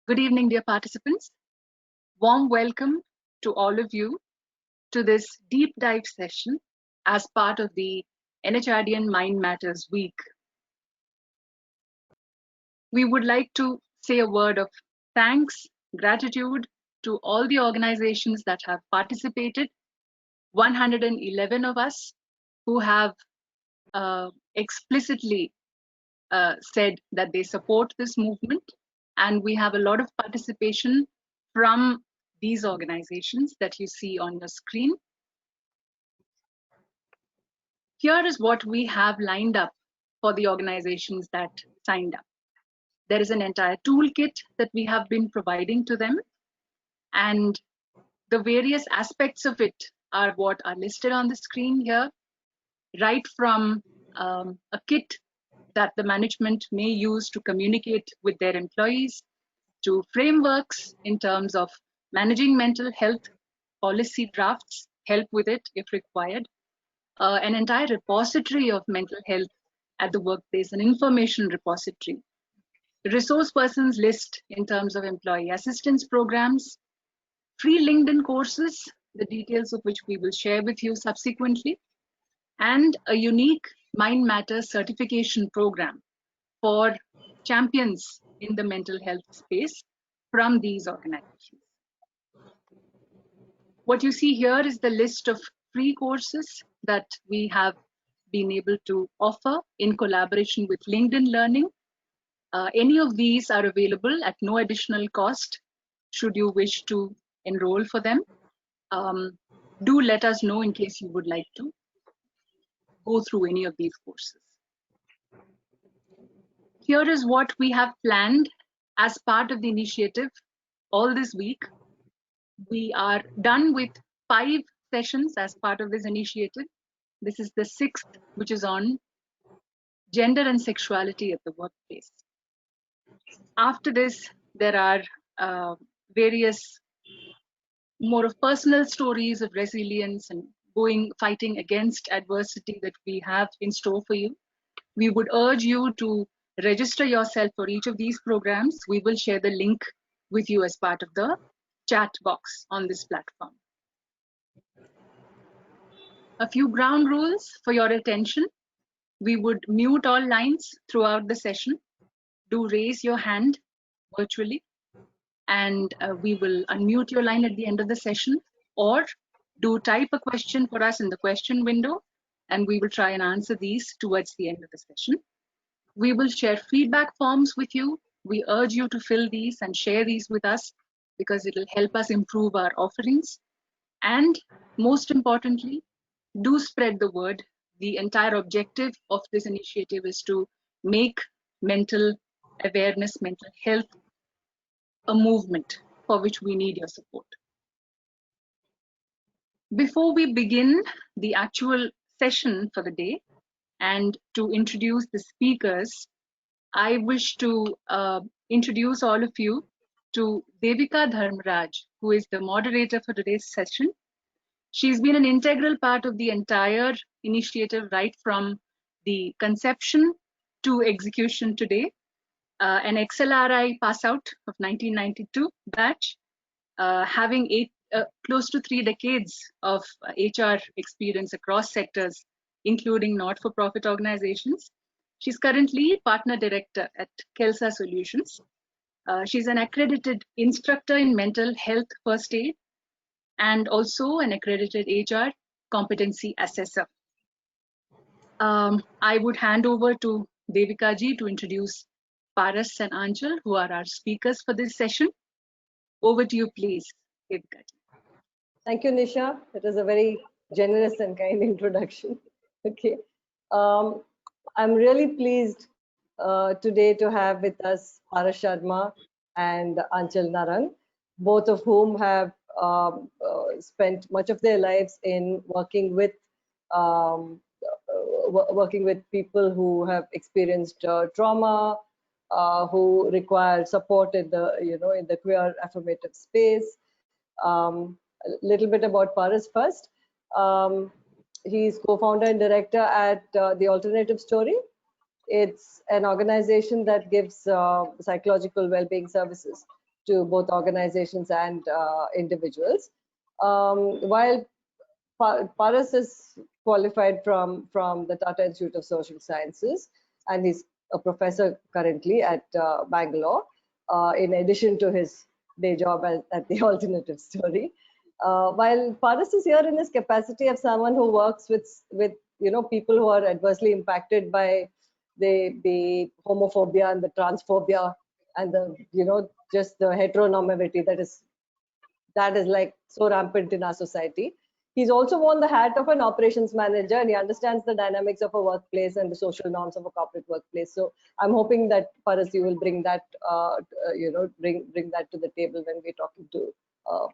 Good evening, dear participants. Warm welcome to all of you to this deep dive session as part of the NHRDN Mind Matters Week. We would like to say a word of thanks, gratitude to all the organizations that have participated, 111 of us who have explicitly said that they support this movement. And we have a lot of participation from these organizations that you see on your screen. Here is what we have lined up for the organizations that signed up. There is an entire toolkit that we have been providing to them, and the various aspects of it are what are listed on the screen here, right from a kit that the management may use to communicate with their employees, to frameworks in terms of managing mental health policy drafts, help with it if required, an entire repository of mental health at the workplace, an information repository, resource persons list in terms of employee assistance programs, free LinkedIn courses, the details of which we will share with you subsequently, and a unique Mind Matters certification program for champions in the mental health space from these organizations. What you see here is the list of free courses that we have been able to offer in collaboration with LinkedIn Learning. Any of these are available at no additional cost should you wish to enroll for them. Do let us know in case you would like to go through any of these courses. Here is what we have planned as part of the initiative all this week. We are done with 5 sessions as part of this initiative. This is the 6th, which is on gender and sexuality at the workplace. After this, there are various more of personal stories of resilience and fighting against adversity that we have in store for you. We would urge you to register yourself for each of these programs. We will share the link with you as part of the chat box on this platform. A few ground rules for your attention. We would mute all lines throughout the session. Do raise your hand virtually, and we will unmute your line at the end of the session, or do type a question for us in the question window, and we will try and answer these towards the end of the session. We will share feedback forms with you. We urge you to fill these and share these with us because it will help us improve our offerings. And most importantly, do spread the word. The entire objective of this initiative is to make mental awareness, mental health, a movement for which we need your support. Before we begin the actual session for the day and to introduce the speakers, I wish to introduce all of you to Devika Dharmaraj, who is the moderator for today's session. She's been an integral part of the entire initiative right from the conception to execution today. An XLRI pass out of 1992 batch, having close to 3 decades of HR experience across sectors, including not-for-profit organizations. She's currently partner director at Kelsa Solutions. She's an accredited instructor in mental health first aid and also an accredited HR competency assessor. I would hand over to Devika ji to introduce Paras and Anchal, who are our speakers for this session. Over to you, please, Devika ji. Thank you, Nisha. It was a very generous and kind introduction. Okay. I'm really pleased today to have with us Paras Sharma and Anchal Narang, both of whom have spent much of their lives in working with people who have experienced trauma, who require support in the in the queer affirmative space. A little bit about Paras first. He's co-founder and director at The Alternative Story. It's an organization that gives psychological well-being services to both organizations and individuals. While Paras is qualified from the Tata Institute of Social Sciences, and he's a professor currently at Bangalore, in addition to his day job at the Alternative Story. While Paras is here in his capacity of someone who works with people who are adversely impacted by the homophobia and the transphobia and the just the heteronormativity that is like so rampant in our society. He's also worn the hat of an operations manager, and he understands the dynamics of a workplace and the social norms of a corporate workplace. So I'm hoping that Paras, you will bring that bring that to the table when we're talking to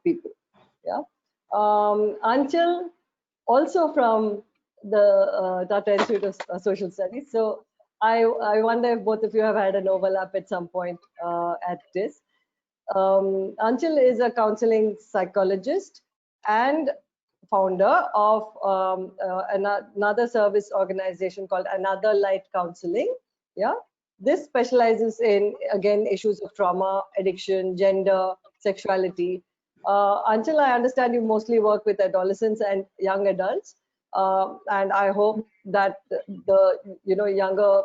people. Yeah. Anchal, also from the Tata Institute of Social Studies. So I wonder if both of you have had an overlap at some point at this. Anchal is a counseling psychologist and founder of another service organization called Another Light Counseling. Yeah, this specializes in, again, issues of trauma, addiction, gender, sexuality. Anchal, I understand you mostly work with adolescents and young adults, and I hope that the younger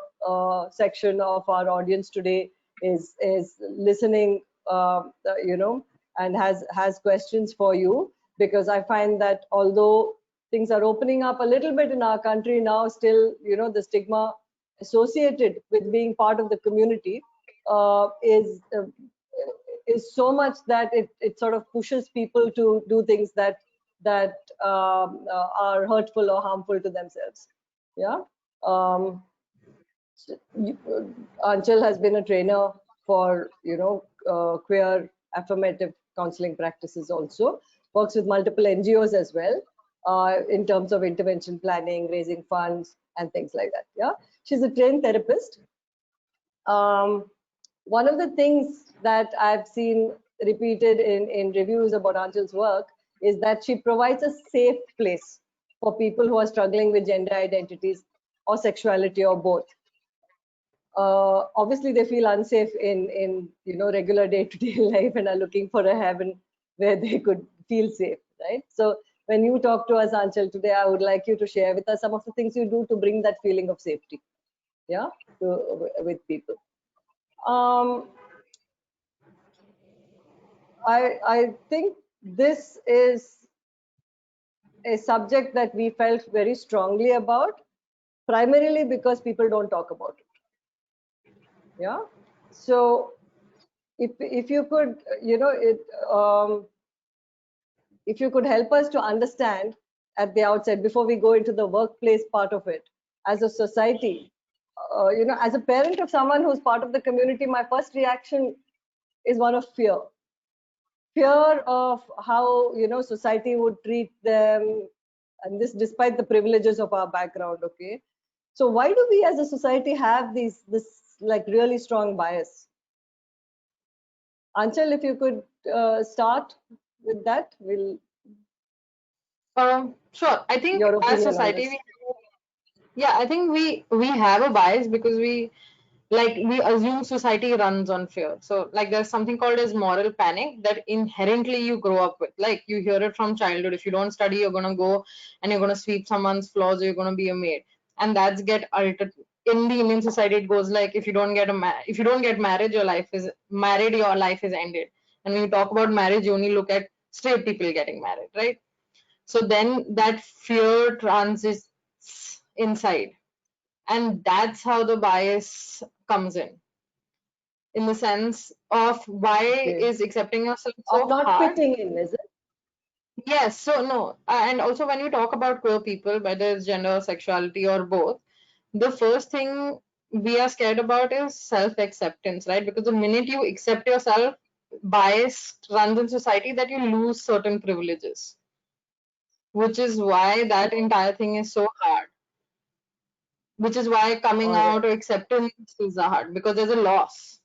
section of our audience today is listening, and has questions for you, because I find that although things are opening up a little bit in our country now, still the stigma associated with being part of the community is so much that it sort of pushes people to do things that are hurtful or harmful to themselves. Yeah. Anchal has been a trainer for queer affirmative counseling practices, also works with multiple NGOs as well in terms of intervention planning, raising funds and things like that. Yeah, she's a trained therapist. One of the things that I've seen repeated in reviews about Anchal's work is that she provides a safe place for people who are struggling with gender identities or sexuality or both. Obviously they feel unsafe in regular day-to-day life and are looking for a heaven where they could feel safe, right? So when you talk to us, Anchal, today, I would like you to share with us some of the things you do to bring that feeling of safety, yeah, with people. I think this is a subject that we felt very strongly about, primarily because people don't talk about it. Yeah. So if you could, if you could help us to understand at the outset, before we go into the workplace part of it, as a society, as a parent of someone who's part of the community, my first reaction is one of fear. Fear of how society would treat them, and this despite the privileges of our background. Okay, so why do we as a society have this like really strong bias? Anchal, if you could start with that, we'll. Sure. I think as society, I think we have a bias because we assume society runs on fear. So like there's something called as moral panic that inherently you grow up with. Like you hear it from childhood. If you don't study, you're gonna go and you're gonna sweep someone's floors, or you're gonna be a maid, and that's get altered. In the Indian society, it goes like if you don't get married, your life is ended. And when you talk about marriage, you only look at straight people getting married, right? So then that fear transits inside, and that's how the bias comes in the sense of why is accepting yourself so not hard? Fitting in, is it? Yes. So no, and also when you talk about queer people, whether it's gender, sexuality, or both, the first thing we are scared about is self-acceptance, right? Because the minute you accept yourself, bias runs in society that you lose certain privileges, which is why that entire thing is so hard. Which is why coming out or acceptance is hard, because there's a loss.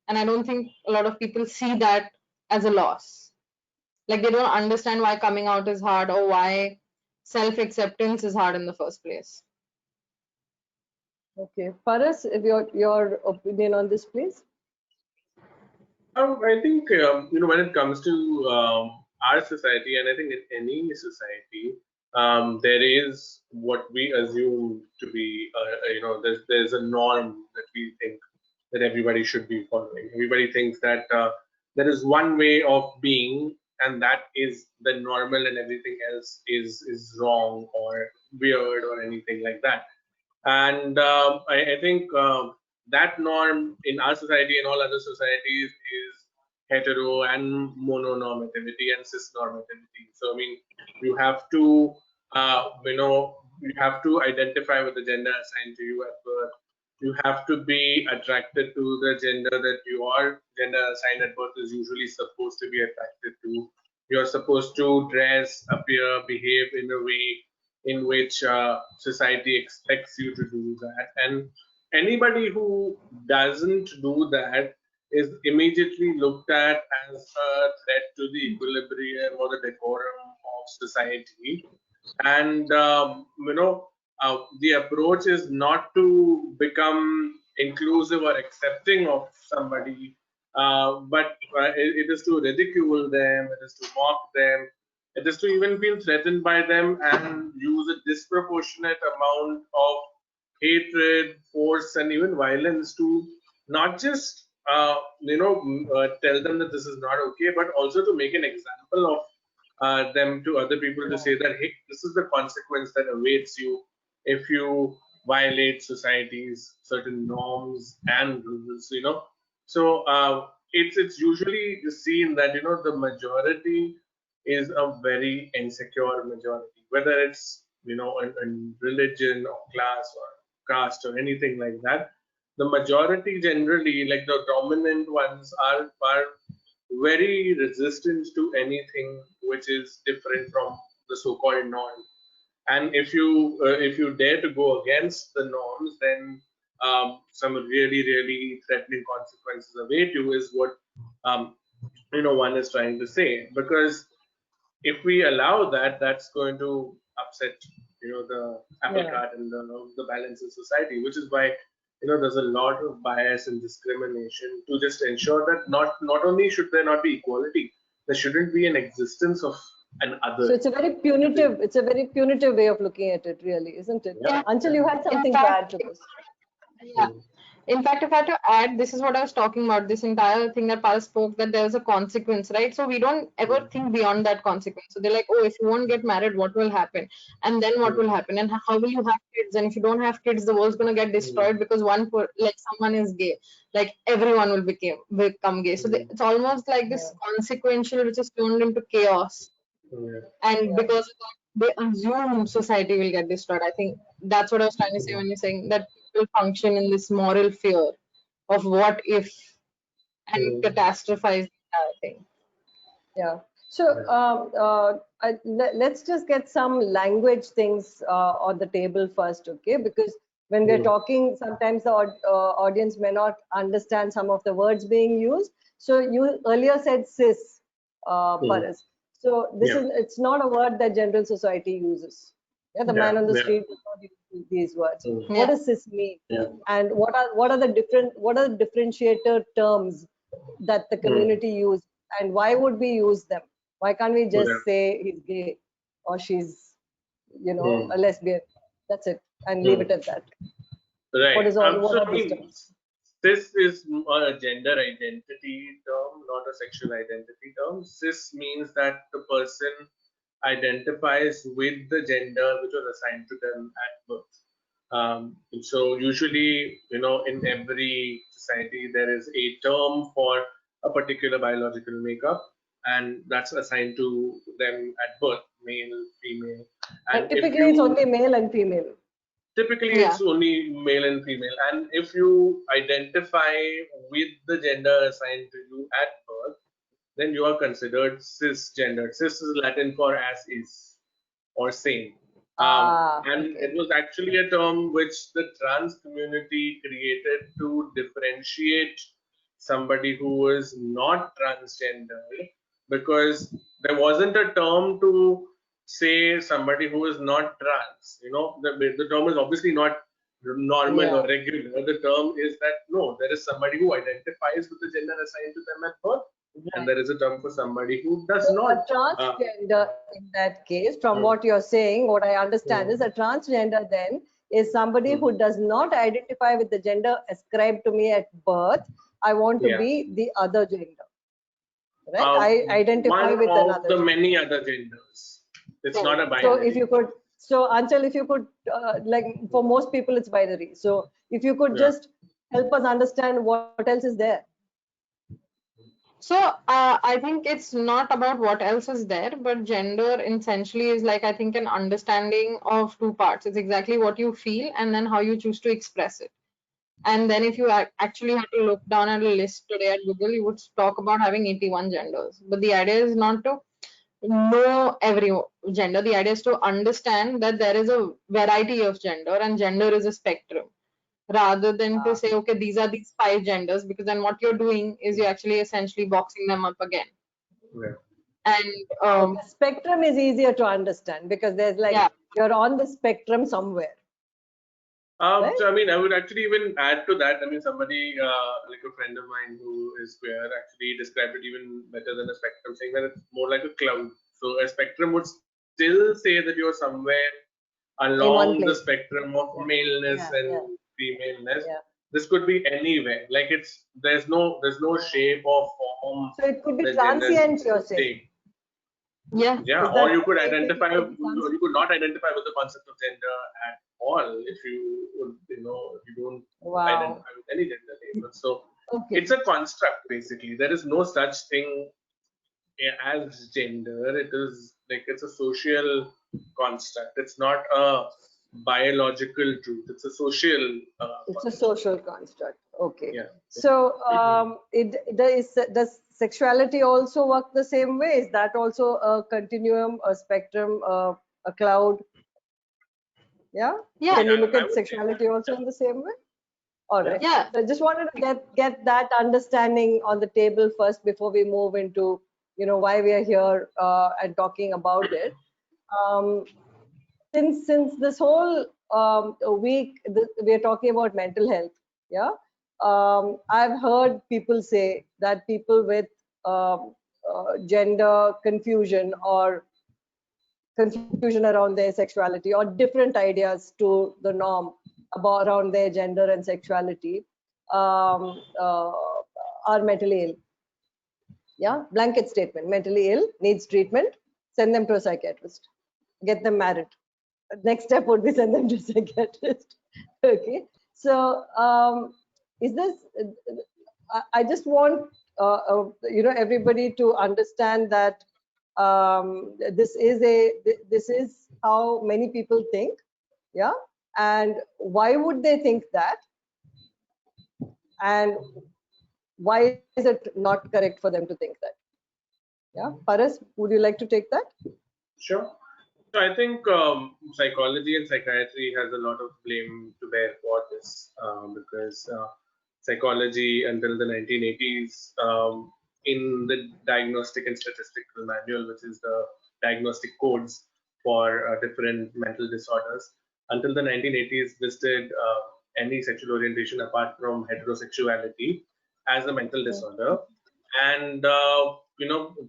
And I don't think a lot of people see that as a loss. Like they don't understand why coming out is hard or why self-acceptance is hard in the first place. Okay, Paras, your opinion on this, please. I think when it comes to our society, and I think in any society, there is what we assume to be, there's a norm that we think that everybody should be following. Everybody thinks that there is one way of being, and that is the normal, and everything else is wrong or weird or anything like that. And I think that norm in our society and all other societies is hetero and mononormativity and cisnormativity. So I mean, you have to you have to identify with the gender assigned to you at birth. You have to be attracted to the gender that your gender assigned at birth is usually supposed to be attracted to. You're supposed to dress, appear, behave in a way in which society expects you to do that. And anybody who doesn't do that is immediately looked at as a threat to the equilibrium or the decorum of society. And the approach is not to become inclusive or accepting of somebody, but it is to ridicule them, it is to mock them, it is to even feel threatened by them and use a disproportionate amount of hatred, force, and even violence to not just tell them that this is not okay, but also to make an example of them to other people, to say that, hey, this is the consequence that awaits you if you violate society's certain norms and rules. So it's usually seen that the majority is a very insecure majority, whether it's in religion or class or caste or anything like that. The majority generally, like the dominant ones, are very resistant to anything which is different from the so-called norm. And if you dare to go against the norms, then some really really threatening consequences await you, is what one is trying to say. Because if we allow that, that's going to upset the apple cart and the balance in society, which is why there's a lot of bias and discrimination to just ensure that not only should there not be equality, there shouldn't be an existence of an other. So it's a very punitive way of looking at it, really, isn't it? Yeah. Until you had something to add to this. Yeah. In fact, if I had to add, this is what I was talking about, this entire thing that Paras spoke, that there is a consequence, right? So we don't ever think beyond that consequence. So they're like, oh, if you won't get married, what will happen? And then what will happen? And how will you have kids? And if you don't have kids, the world's going to get destroyed because someone is gay. Like everyone will become gay. So it's almost like this consequential, which is turned into chaos. And because of that, they assume society will get destroyed. I think that's what I was trying to say when you're saying that people function in this moral fear of what if and catastrophize the entire thing. Yeah. So let's just get some language things on the table first, okay? Because when we're talking, sometimes the audience may not understand some of the words being used. So you earlier said cis, Paras. So it's not a word that general society uses. Yeah, the man on the street does not use these words. What does cis mean? And what are the differentiator terms that the community use, and why would we use them? Why can't we just say he's gay or she's a lesbian? That's it, and leave it at that. Right. What is what are these terms? Cis is a gender identity term, not a sexual identity term. Cis means that the person identifies with the gender which was assigned to them at birth. So usually, in every society, there is a term for a particular biological makeup, and that's assigned to them at birth, male, female. And typically, it's only male and female. Typically, it's only male and female. And if you identify with the gender assigned to you at birth, then you are considered cisgendered. Cis is Latin for as is or same. And it was actually a term which the trans community created to differentiate somebody who was not transgender, because there wasn't a term to say somebody who is not trans. The term is obviously not normal or regular. The term is that no, there is somebody who identifies with the gender assigned to them at birth, and there is a term for somebody who does So not. a transgender in that case, from what you're saying, what I understand is a transgender then is somebody who does not identify with the gender ascribed to me at birth. I want to be the other gender. Right? I identify with one another of the gender. many other genders. It's not a binary. So if you could, so Anchal, if you could, like for most people it's binary. So if you could just help us understand what else is there. So I think it's not about what else is there, but gender essentially is like, I think, an understanding of two parts. It's exactly what you feel and then how you choose to express it. And then if you actually had to look down at a list today at Google, you would talk about having 81 genders. But the idea is not to know every gender. The idea is to understand that there is a variety of gender and gender is a spectrum, rather than to say, okay, these are these 5 genders, because then what you're doing is you're actually essentially boxing them up again. And the spectrum is easier to understand because there's like you're on the spectrum somewhere. Right? So I mean, I would actually even add to that. I mean, somebody like a friend of mine who is queer actually described it even better than a spectrum, saying that it's more like a cloud. So a spectrum would still say that you're somewhere along the spectrum of maleness and femaleness. This could be anywhere. Like there's no shape or form. So it could be transient, you're saying. Yeah, or you could identify, or you could not identify with the concept of gender at all if you don't identify with any gender label. So it's a construct basically. There is no such thing as gender. It is like it's a social construct. It's not a biological truth. It's a social. It's a social construct. Okay. Yeah. So does sexuality also work the same way? Is that also a continuum, a spectrum, a cloud? Yeah. Can you look at sexuality also in the same way? All right. Yeah. So I just wanted to get that understanding on the table first before we move into why we are here and talking about it. Since this whole week we are talking about mental health. Yeah. I've heard people say that people with gender confusion or confusion around their sexuality or different ideas to the norm around their gender and sexuality are mentally ill. Yeah, blanket statement, mentally ill, needs treatment, send them to a psychiatrist, get them married. Next step would be send them to a psychiatrist. Okay, so is this, I just want everybody to understand that this is how many people think. Yeah. And why would they think that? And why is it not correct for them to think that? Yeah. Paras, would you like to take that? Sure. So I think psychology and psychiatry has a lot of blame to bear for this because psychology until the 1980s in the Diagnostic and Statistical Manual, which is the diagnostic codes for different mental disorders, until the 1980s listed any sexual orientation apart from heterosexuality as a mental disorder. And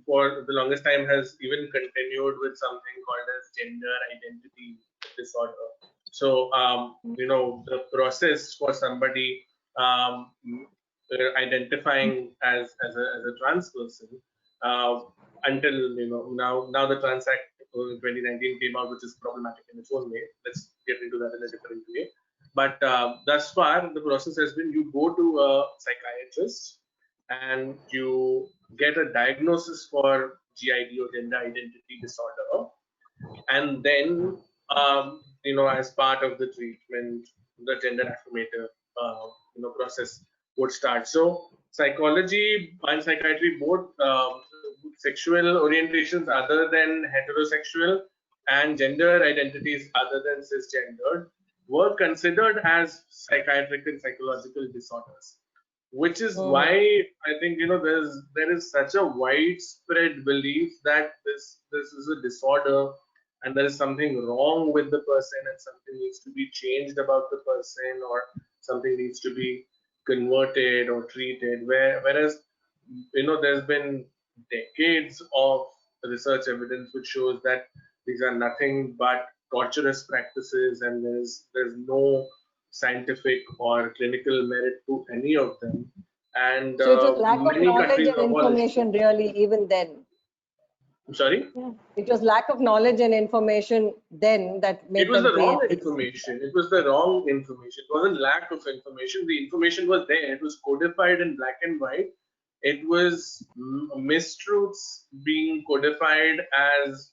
for the longest time has even continued with something called as gender identity disorder. So the process for somebody identifying as a trans person until now the Trans Act in 2019 came out, which is problematic in its own way. Let's get into that in a different way. But thus far the process has been you go to a psychiatrist and you get a diagnosis for GID or gender identity disorder, and then as part of the treatment, the gender affirmative process would start. So psychology and psychiatry both sexual orientations other than heterosexual and gender identities other than cisgendered were considered as psychiatric and psychological disorders, which is why I think there is such a widespread belief that this is a disorder and there is something wrong with the person and something needs to be changed about the person, or something needs to be converted or treated, whereas there's been decades of research evidence which shows that these are nothing but torturous practices, and there's no scientific or clinical merit to any of them. And So it was lack of many knowledge countries and have abolished. information really even then. I'm sorry? It was lack of knowledge and information then that made It was them the wrong create this. information. It was the wrong information. It wasn't lack of information. The information was there. It was codified in black and white. It was mistruths being codified as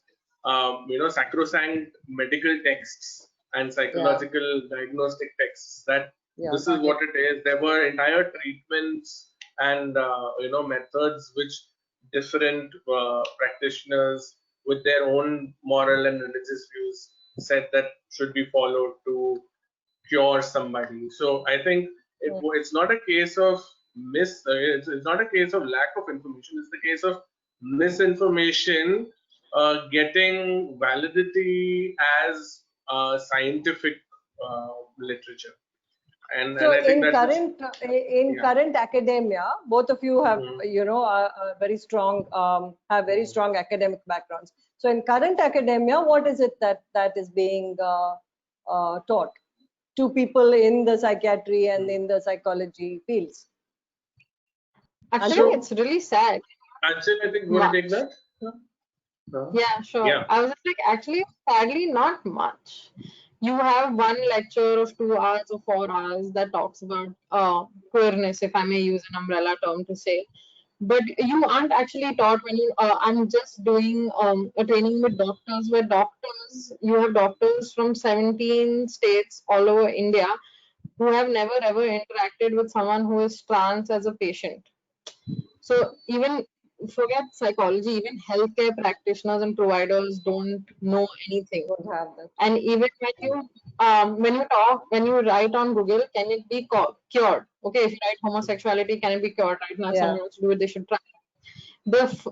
sacrosanct medical texts and psychological diagnostic texts. That Yeah, this is what it is. There were entire treatments and methods which different practitioners with their own moral and religious views said that should be followed to cure somebody. So I think it's not a case of it's not a case of lack of information. It's the case of misinformation getting validity as scientific literature. And so I think in that's current academia, both of you have are very strong have very strong academic backgrounds. So in current academia, what is it that is being taught to people in the psychiatry and in the psychology fields? Actually, it's really sad. Actually, I think you want to take that? Yeah, sure. Yeah. I was just like, actually, sadly, not much. You have one lecture of 2 hours or 4 hours that talks about queerness, if I may use an umbrella term to say. But you aren't actually taught when you. I'm just doing a training with doctors, where you have doctors from 17 states all over India who have never ever interacted with someone who is trans as a patient. So even forget psychology, even healthcare practitioners and providers don't know anything. Don't have that. And even when you write on Google, can it be cured? Okay, if you write homosexuality, can it be cured? Right now, someone wants to do it, they should try.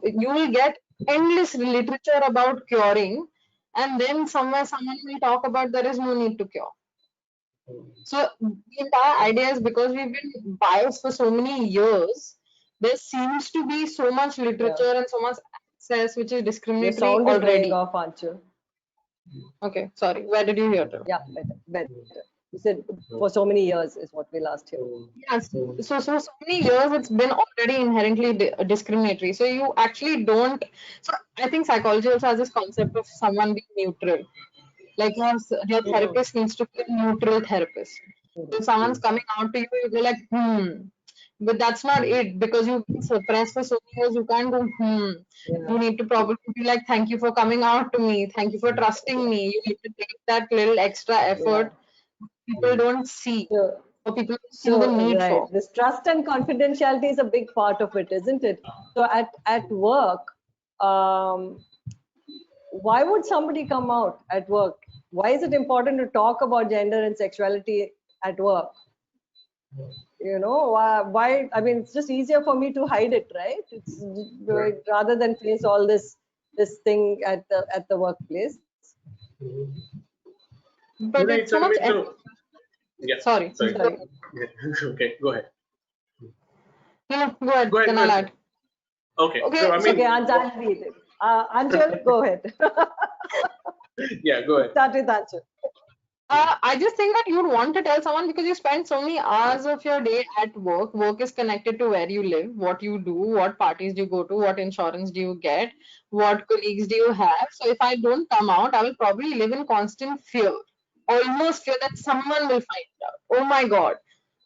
You will get endless literature about curing, and then somewhere someone will talk about there is no need to cure. So the entire idea is because we've been biased for so many years, there seems to be so much literature and so much access which is Your discriminatory sound is already. going off, Anshul. Okay, sorry. Where did you hear it? Yeah, better. You said for so many years is what we last heard. Yes. So many years it's been already inherently discriminatory. So you actually don't. So I think psychology also has this concept of someone being neutral. Like your therapist needs to be a neutral therapist. If someone's coming out to you, you go like, But that's not it, because you've been suppressed for so many years. You can't go, You need to probably be like, thank you for coming out to me. Thank you for trusting me. You need to take that little extra effort people don't see. Or people don't see the need for. This trust and confidentiality is a big part of it, isn't it? So at work, why would somebody come out at work? Why is it important to talk about gender and sexuality at work? Why? I mean, it's just easier for me to hide it, right? It's rather than face all this thing at the workplace. But it's so much. Yeah. Sorry. Yeah. Okay, go ahead. No, go ahead. Then I'll add. Okay. So I mean, Anshul, go ahead. Yeah, go ahead. Start with Anshul. I just think that you'd want to tell someone because you spend so many hours of your day at work. Work is connected to where you live, what you do, what parties do you go to, what insurance do you get, what colleagues do you have. So if I don't come out, I will probably live in constant fear, almost fear that someone will find out. Oh my God.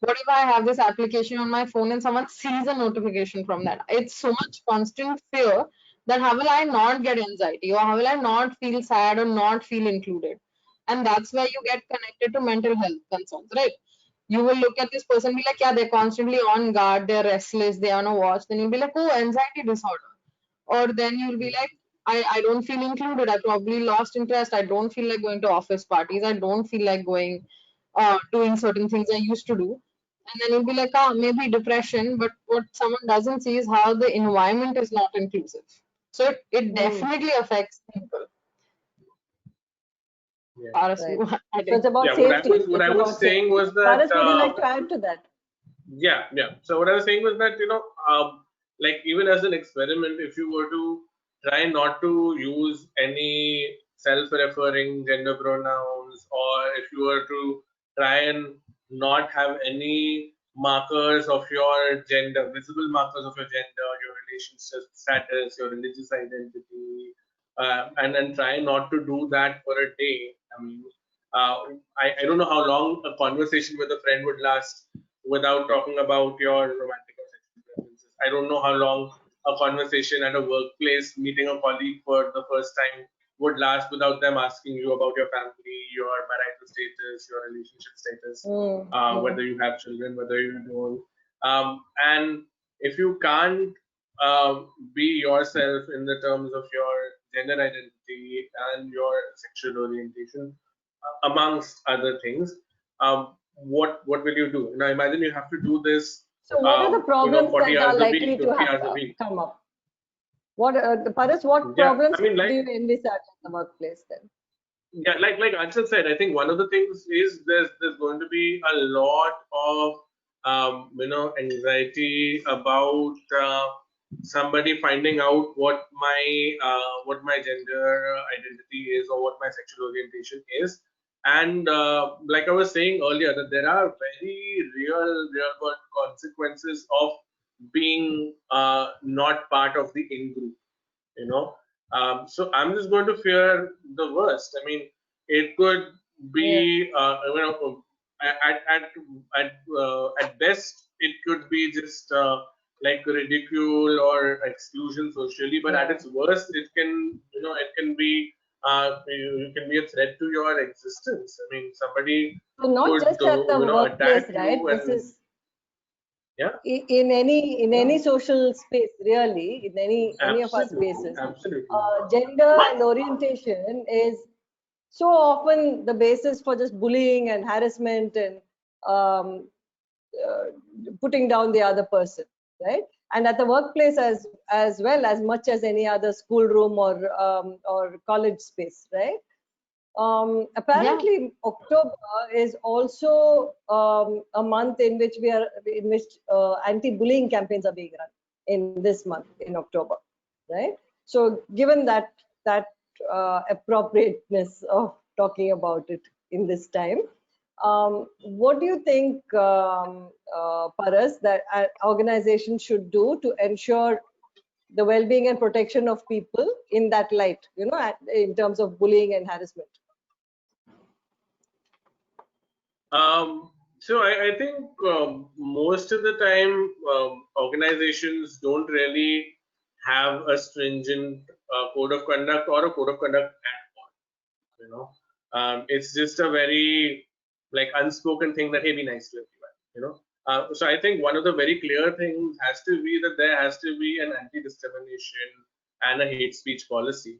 What if I have this application on my phone and someone sees a notification from that? It's so much constant fear that how will I not get anxiety, or how will I not feel sad or not feel included? And that's where you get connected to mental health concerns, right? You will look at this person, be like, yeah, they're constantly on guard, they're restless, they're on a watch. Then you'll be like, oh, anxiety disorder. Or then you'll be like, I don't feel included. I probably lost interest. I don't feel like going to office parties. I don't feel like going, doing certain things I used to do. And then you'll be like, maybe depression. But what someone doesn't see is how the environment is not inclusive. So it definitely affects people. Yeah. Paras, Right. you So adding? it's about Yeah, safety. what I It's was about saying safety. was that Paras, would you like to add to that? yeah. So what I was saying was that like even as an experiment, if you were to try not to use any self-referring gender pronouns, or if you were to try and not have any markers of your gender, visible markers of your gender, your relationship status, your religious identity, and then try not to do that for a day. I mean, I don't know how long a conversation with a friend would last without talking about your romantic or sexual preferences. I don't know how long a conversation at a workplace, meeting a colleague for the first time, would last without them asking you about your family, your marital status, your relationship status, whether you have children, whether you don't. And if you can't be yourself in the terms of your gender identity and your sexual orientation, amongst other things, what will you do? Now imagine you have to do this, So what are the problems 40 that are hours a week, likely to 50 hours a week. come up? What, Paras, what Yeah, problems I mean, do like, you envisage in the workplace then? yeah, like Anshul said, I think one of the things is there's going to be a lot of anxiety about somebody finding out what my gender identity is, or what my sexual orientation is. And like I was saying earlier, that there are very real world consequences of being not part of the in group, you know. So I'm just going to fear the worst. I mean, it could be at best it could be just like ridicule or exclusion socially, but at its worst it can you can be a threat to your existence. I mean, somebody So not could just at the workplace, attack right? you, This and is yeah, in any social space, really, in any of our spaces. absolutely. Gender and orientation is so often the basis for just bullying and harassment and um, putting down the other person, right? And at the workplace as well, as much as any other schoolroom or college space, right? Apparently, October is also a month in which anti-bullying campaigns are being run in this month in October, right? So, given that appropriateness of talking about it in this time, what do you think, Paras, that organizations should do to ensure the well-being and protection of people in that light, in terms of bullying and harassment? So I think most of the time organizations don't really have a stringent code of conduct or a code of conduct at all. You know, it's just a very like unspoken thing that, hey, be nice to everyone. You know, so I think one of the very clear things has to be that there has to be an anti-discrimination and a hate speech policy.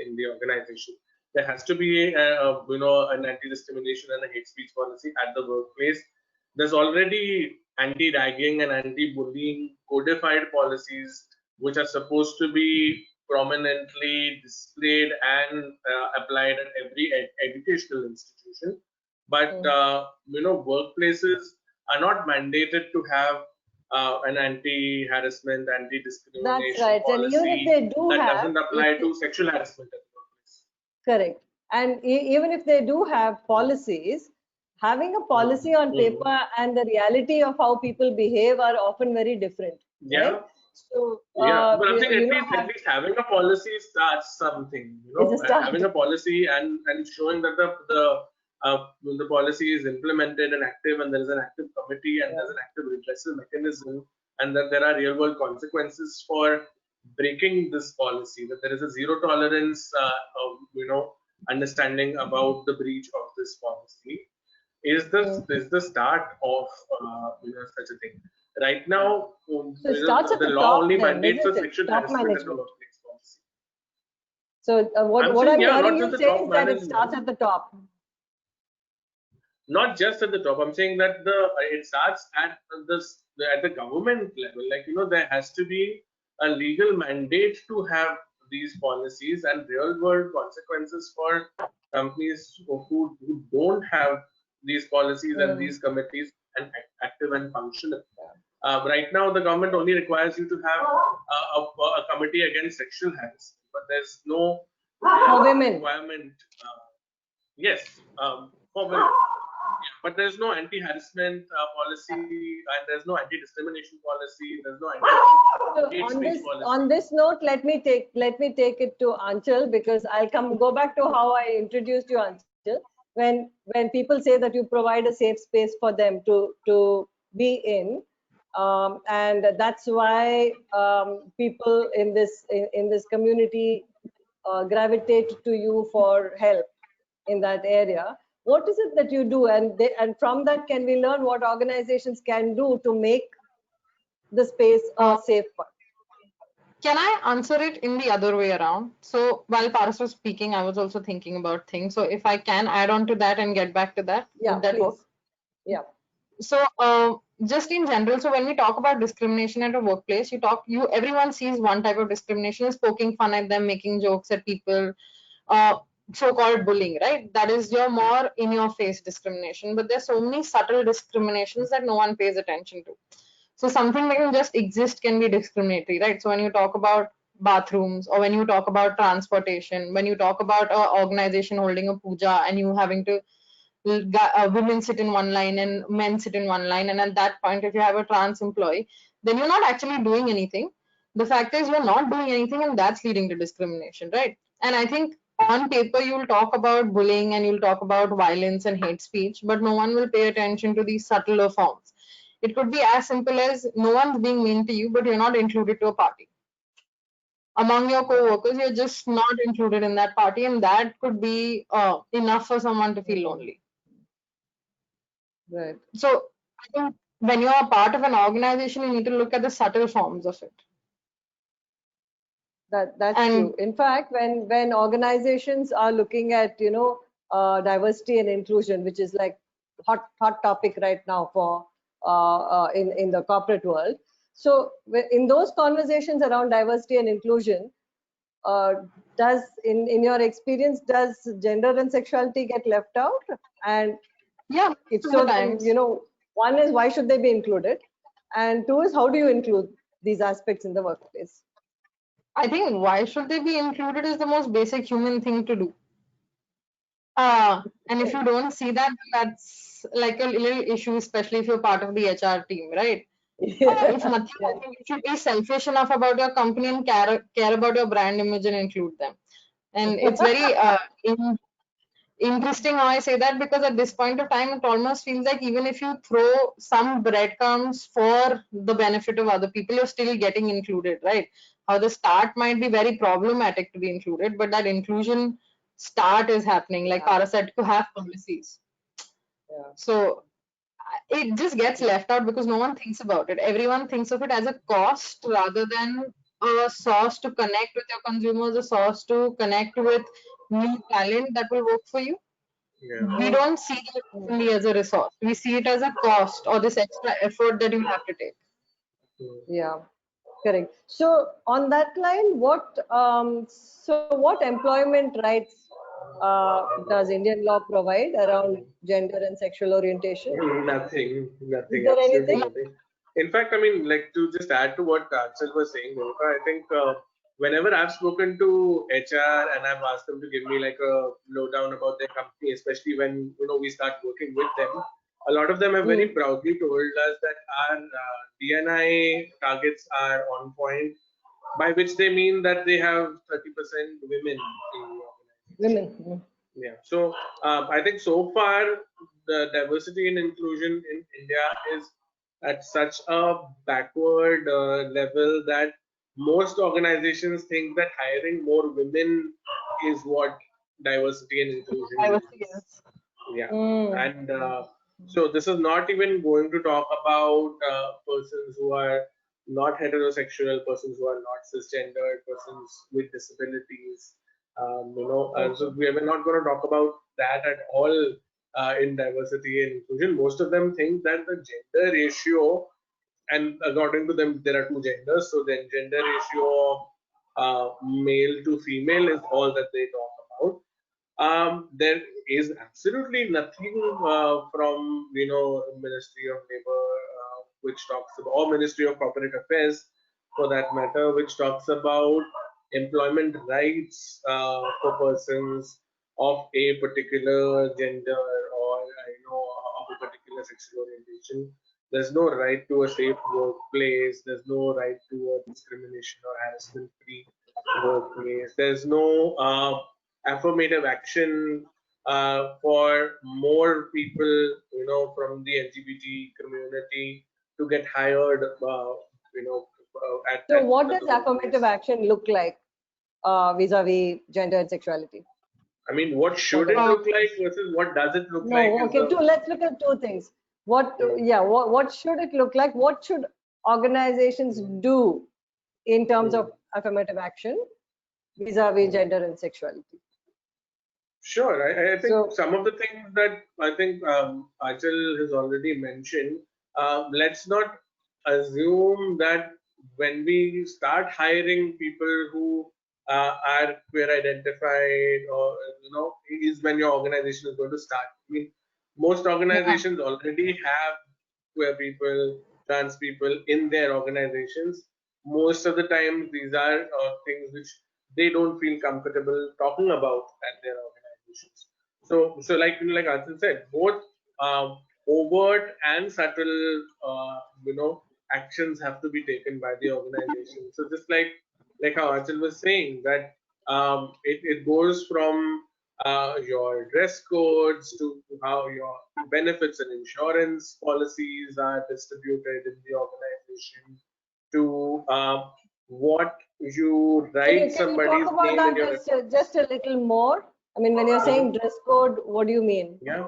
In the organization. There has to be an anti-discrimination and a hate speech policy at the workplace. There's already anti-ragging and anti-bullying codified policies which are supposed to be prominently displayed and applied at every educational institution. But workplaces are not mandated to have an anti-harassment, That's anti-discrimination right. And even if policy they do that have, doesn't apply to sexual harassment at the workplace. correct. And even if they do have policies, having a policy on paper and the reality of how people behave are often very different. Yeah. Right? So, Yeah, but I'm saying at least having a policy starts something. It's a start. Having a policy and showing that the policy is implemented and active, and there is an active committee, and there's an active redressal mechanism, and that there are real world consequences for breaking this policy. That there is a zero tolerance, understanding about the breach of this policy. Is the start of such a thing. Right now, so it starts at the the law top only then, mandates a isn't it? sexual Top harassment at the management. workplace policy. So what I'm saying, yeah, hearing not you just the say top is that it management. starts at the top. Not just at the top. I'm saying that it starts at the government level. Like there has to be a legal mandate to have these policies and real world consequences for companies who don't have these policies and these committees and active and functional. Right now, the government only requires you to have a committee against sexual harassment, but there's no For women. requirement. Yes, for women. Yeah, but there's no anti-harassment policy, and there's no anti-discrimination policy. There's no anti-hate speech policy. On this note, let me take it to Aanchal, because I'll go back to how I introduced you, Aanchal. When people say that you provide a safe space for them to be in, and that's why people in this community gravitate to you for help in that area. What is it that you do, and from that, can we learn what organizations can do to make the space a safe one? Can I answer it in the other way around? So while Paras was speaking, I was also thinking about things. So if I can add on to that and get back to that, would that work? Yeah. So just in general, so when we talk about discrimination at a workplace, everyone sees one type of discrimination is poking fun at them, making jokes at people, so-called bullying, right? That is your more in-your-face discrimination. But there's so many subtle discriminations that no one pays attention to. So something that can just exist can be discriminatory, right? So when you talk about bathrooms, or when you talk about transportation, when you talk about an organization holding a puja and you having to women sit in one line and men sit in one line, and at that point, if you have a trans employee, then you're not actually doing anything. The fact is you're not doing anything, and that's leading to discrimination, right? And I think on paper you'll talk about bullying and you'll talk about violence and hate speech, but no one will pay attention to these subtler forms. It could be as simple as no one's being mean to you, but you're not included to a party. Among your co-workers, you're just not included in that party, and that could be enough for someone to feel lonely. Right. So I think when you're a part of an organization, you need to look at the subtle forms of it. That's true. In fact, when organizations are looking at diversity and inclusion, which is like hot topic right now for in the corporate world. So in those conversations around diversity and inclusion, does in your experience, does gender and sexuality get left out? And yeah, if so, then, one is why should they be included, and two is how do you include these aspects in the workplace? I think why should they be included is the most basic human thing to do. And if you don't see that, that's like a little issue, especially if you're part of the HR team, right? If nothing, I think you should be selfish enough about your company and care about your brand image and include them. And it's very interesting how I say that, because at this point of time, it almost feels like even if you throw some breadcrumbs for the benefit of other people, you're still getting included, right? How the start might be very problematic to be included, but that inclusion start is happening, like Paras said, to have policies. So it just gets left out because no one thinks about it. Everyone thinks of it as a cost rather than a source to connect with your consumers, a source to connect with new talent that will work for you. We don't see it only as a resource. We see it as a cost or this extra effort that you have to take. Yeah, correct. So on that line, what employment rights does Indian law provide around gender and sexual orientation? Nothing. Is there anything? Nothing. In fact, I mean, like, to just add to what Aanchal was saying, I think whenever I've spoken to HR and I've asked them to give me like a lowdown about their company, especially when we start working with them, a lot of them have very proudly told us that our D&I targets are on point, by which they mean that they have 30% women in the organization. Yeah. So I think so far the diversity and inclusion in India is at such a backward level that most organizations think that hiring more women is what diversity and inclusion is. Yeah. And so this is not even going to talk about persons who are not heterosexual, persons who are not cisgender, persons with disabilities. So we're not going to talk about that at all in diversity and inclusion. Most of them think that the gender ratio, and according to them, there are two genders. So the gender ratio male to female is all that they talk about. There is absolutely nothing from Ministry of Labor which talks about, or Ministry of Corporate Affairs for that matter, which talks about employment rights for persons of a particular gender or of a particular sexual orientation. There's no right to a safe workplace. There's no right to a discrimination or harassment-free workplace. There's no affirmative action for more people, from the LGBT community to get hired, So what does affirmative action look like vis-a-vis gender and sexuality? I mean, what should it look like versus what does it look like? Okay, let's look at two things. What should it look like? What should organizations do in terms of affirmative action vis-a-vis gender and sexuality? Sure, I think some of the things that I think Achal has already mentioned. Let's not assume that when we start hiring people who are queer identified, or is when your organization is going to start. I mean, most organizations already have queer people, trans people in their organizations. Most of the time, these are things which they don't feel comfortable talking about at their organizations. So like Achal said, both overt and subtle, actions have to be taken by the organization. So just like how Achal was saying, that it goes from your dress codes to how your benefits and insurance policies are distributed in the organization, to what you write somebody's name. Can you talk about that just a little more? I mean, when you're saying dress code, what do you mean? Yeah.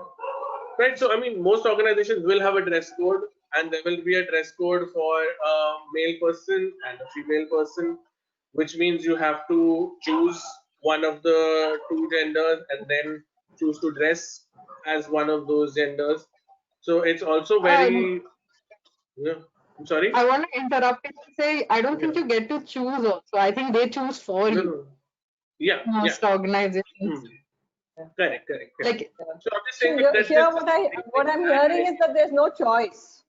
Right. So, I mean, most organizations will have a dress code, and there will be a dress code for a male person and a female person, which means you have to choose one of the two genders and then choose to dress as one of those genders. So it's also very. I'm sorry. I want to interrupt and say I don't think you get to choose also. I think they choose for you. Yeah. Most organizations. Correct. Like, so I'm just saying here what I'm hearing is that there's no choice.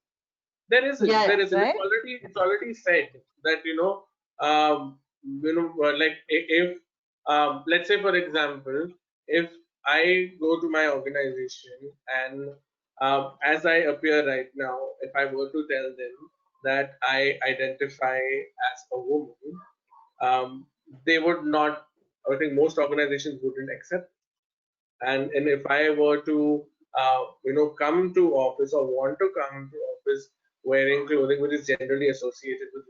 There isn't. There isn't. Right? It's already said that like if let's say for example, if I go to my organization and as I appear right now, if I were to tell them that I identify as a woman, they would not. I think most organizations wouldn't accept. And if I were to come to office or want to come to office wearing clothing which is generally associated with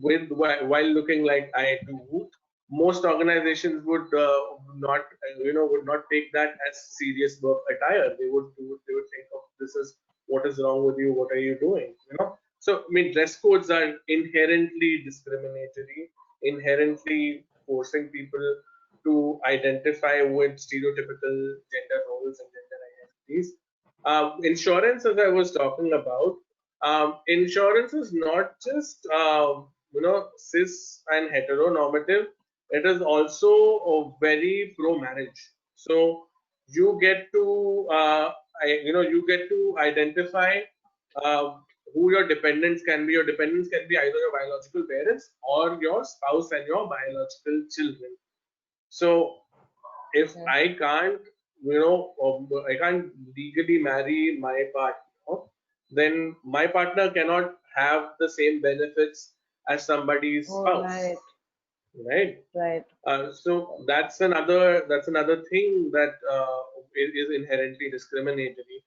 women, while looking like I do, most organizations would not take that as serious work attire. They would think of this as, what is wrong with you? What are you doing? So I mean, dress codes are inherently discriminatory, inherently forcing people to identify with stereotypical gender roles and gender identities. Insurance, as I was talking about, insurance is not just cis and heteronormative. It is also very pro-marriage. So you get to you get to identify who your dependents can be. Your dependents can be either your biological parents or your spouse and your biological children. So if I can't, I can't legally marry my partner, then my partner cannot have the same benefits as somebody's spouse. Right. So that's another thing that is inherently discriminatory.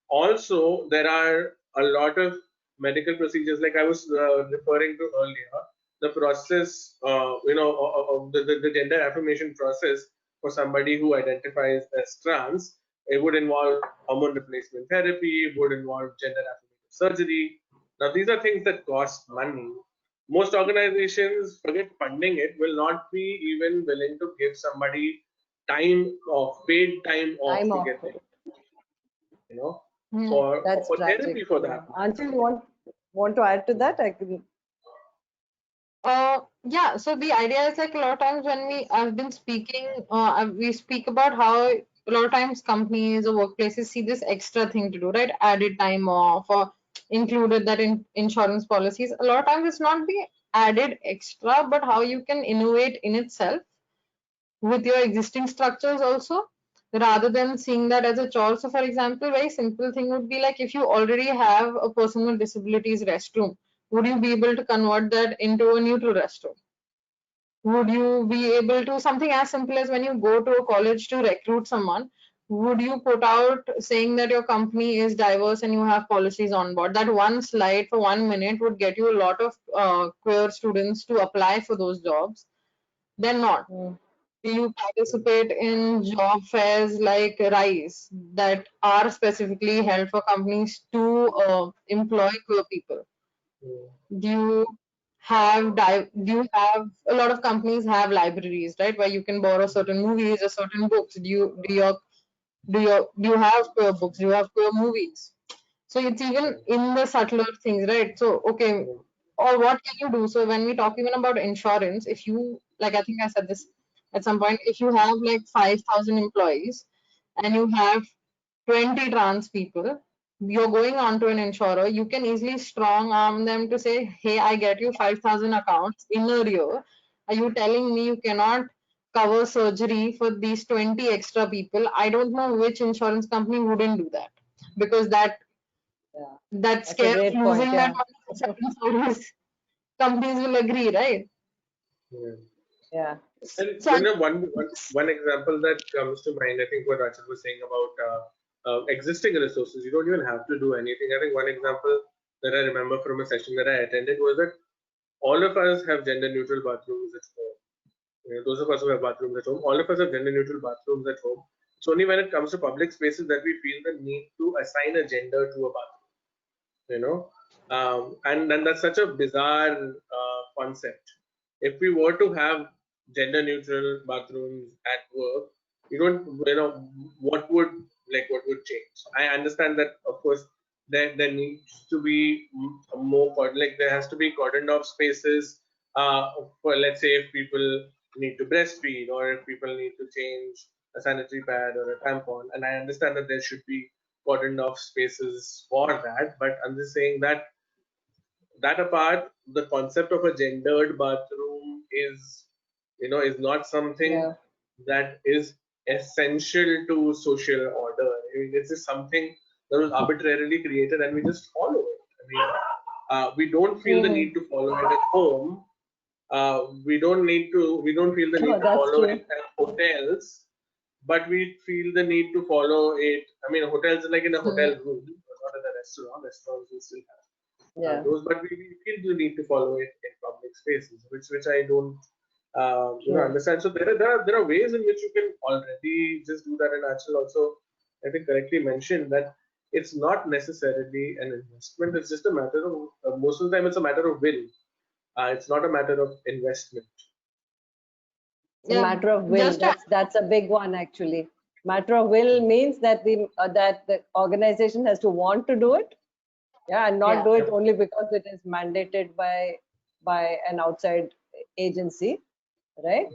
Also, there are a lot of medical procedures, like I was referring to earlier. The process, of the gender affirmation process for somebody who identifies as trans, it would involve hormone replacement therapy, it would involve gender affirmative surgery. Now, these are things that cost money. Most organizations, forget funding it, will not be even willing to give somebody paid time off to get it. For therapy for that. Anshul, you want to add to that? I can. Yeah, so the idea is like a lot of times when I've been speaking, we speak about how a lot of times companies or workplaces see this extra thing to do, right? Added time off or included that in insurance policies. A lot of times it's not the added extra, but how you can innovate in itself with your existing structures also, rather than seeing that as a chore. So for example, very simple thing would be like if you already have a person with disabilities restroom, would you be able to convert that into a neutral restroom? Would you be able to, something as simple as when you go to a college to recruit someone, would you put out saying that your company is diverse and you have policies on board? That one slide for 1 minute would get you a lot of queer students to apply for those jobs. Then not. Do you participate in job fairs like RISE that are specifically held for companies to employ queer people? Do you have a lot of companies have libraries, right, where you can borrow certain movies or certain books? Do you have queer books? Do you have queer movies? So it's even in the subtler things, right? So okay, or what can you do? So when we talk even about insurance, if you, like I think I said this at some point, if you have like 5,000 employees and you have 20 trans people, you're going on to an insurer, you can easily strong arm them to say, hey, I get you 5,000 accounts in a year. Are you telling me you cannot cover surgery for these 20 extra people? I don't know which insurance company wouldn't do that, because that That's a scare of great losing point. that Yeah. money, companies will agree, right? Yeah. And So one example that comes to mind, I think what Rachel was saying about existing resources, you don't even have to do anything. I think one example that I remember from a session that I attended was that all of us have gender neutral bathrooms at home. You know, those of us who have bathrooms at home, all of us have gender neutral bathrooms at home. It's only when it comes to public spaces that we feel the need to assign a gender to a bathroom. You know, and that's such a bizarre concept. If we were to have gender neutral bathrooms at work, what would change? I understand that, of course, there needs to be more like there has to be cordoned off spaces for, let's say, if people need to breastfeed or if people need to change a sanitary pad or a tampon, and I understand that there should be cordoned off spaces for that, but I'm just saying that apart, the concept of a gendered bathroom is not something Yeah. that is essential to social order. I mean, it's just something that was arbitrarily created and we just follow it. I mean, we don't feel the need to follow it at home. We don't feel the need to That's follow true. it at hotels, but we feel the need to follow it. I mean, hotels like in a hotel room, not in a restaurant. Restaurants will still have Yeah. those, but we feel the need to follow it in public spaces, which I don't understand. So there are ways in which you can already just do that, and Achal also I think correctly mentioned that it's not necessarily an investment. It's just a matter of most of the time it's a matter of will. It's not a matter of investment. It's a matter of will. That's a big one, actually. Matter of will means that the organization has to want to do it, yeah, and not do it only because it is mandated by an outside agency, right?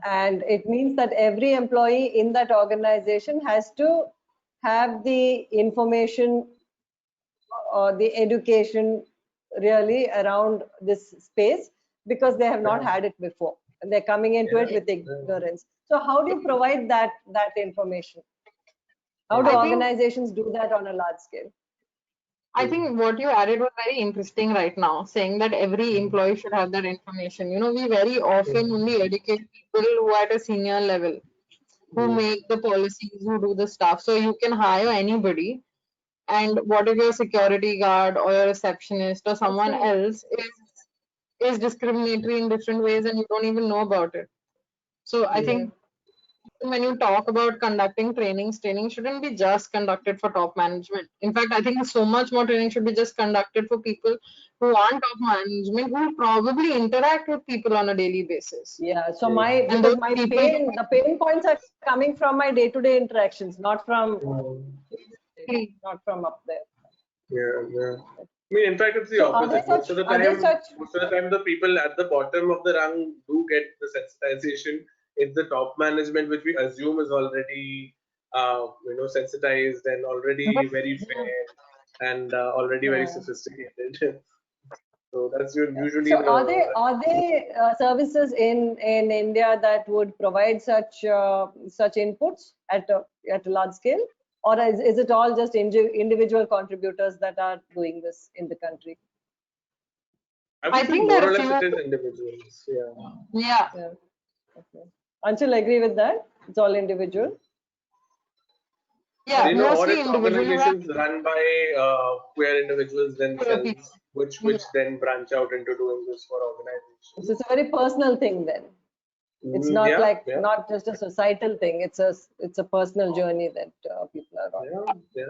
And it means that every employee in that organization has to have the information or the education really around this space, because they have not had it before and they're coming into it with ignorance. So how do you provide that information? How do organizations do that on a large scale? I think what you added was very interesting right now, saying that every employee should have that information. You know, we very often only educate people who are at a senior level, who make the policies, who do the stuff. So you can hire anybody, and what if your security guard or your receptionist or someone else is discriminatory in different ways and you don't even know about it? So I think when you talk about conducting trainings shouldn't be just conducted for top management. In fact, I think so much more training should be just conducted for people who aren't top management, who probably interact with people on a daily basis. Yeah. So the pain points are coming from my day-to-day interactions, not from up there. Yeah. I mean, in fact, it's the So are opposite. there Most of the are there time, such the people at the bottom of the rung do get the sensitization. It's the top management which we assume is already, sensitized and already very fair and already very Yeah. sophisticated. So that's usually So the. are they services in India that would provide such inputs at a large scale, or is it all just individual contributors that are doing this in the country? I would I say think more there or are less few. it is individuals. Yeah. Yeah. Yeah. Okay. Anshul, agree with that? It's all individual. Yeah, Or mostly it's individual organizations run by queer individuals people. themselves, which then branch out into doing this for organizations. So it's a very personal thing then. It's not Yeah, like yeah, not just a societal thing. It's a personal journey that people are on. yeah.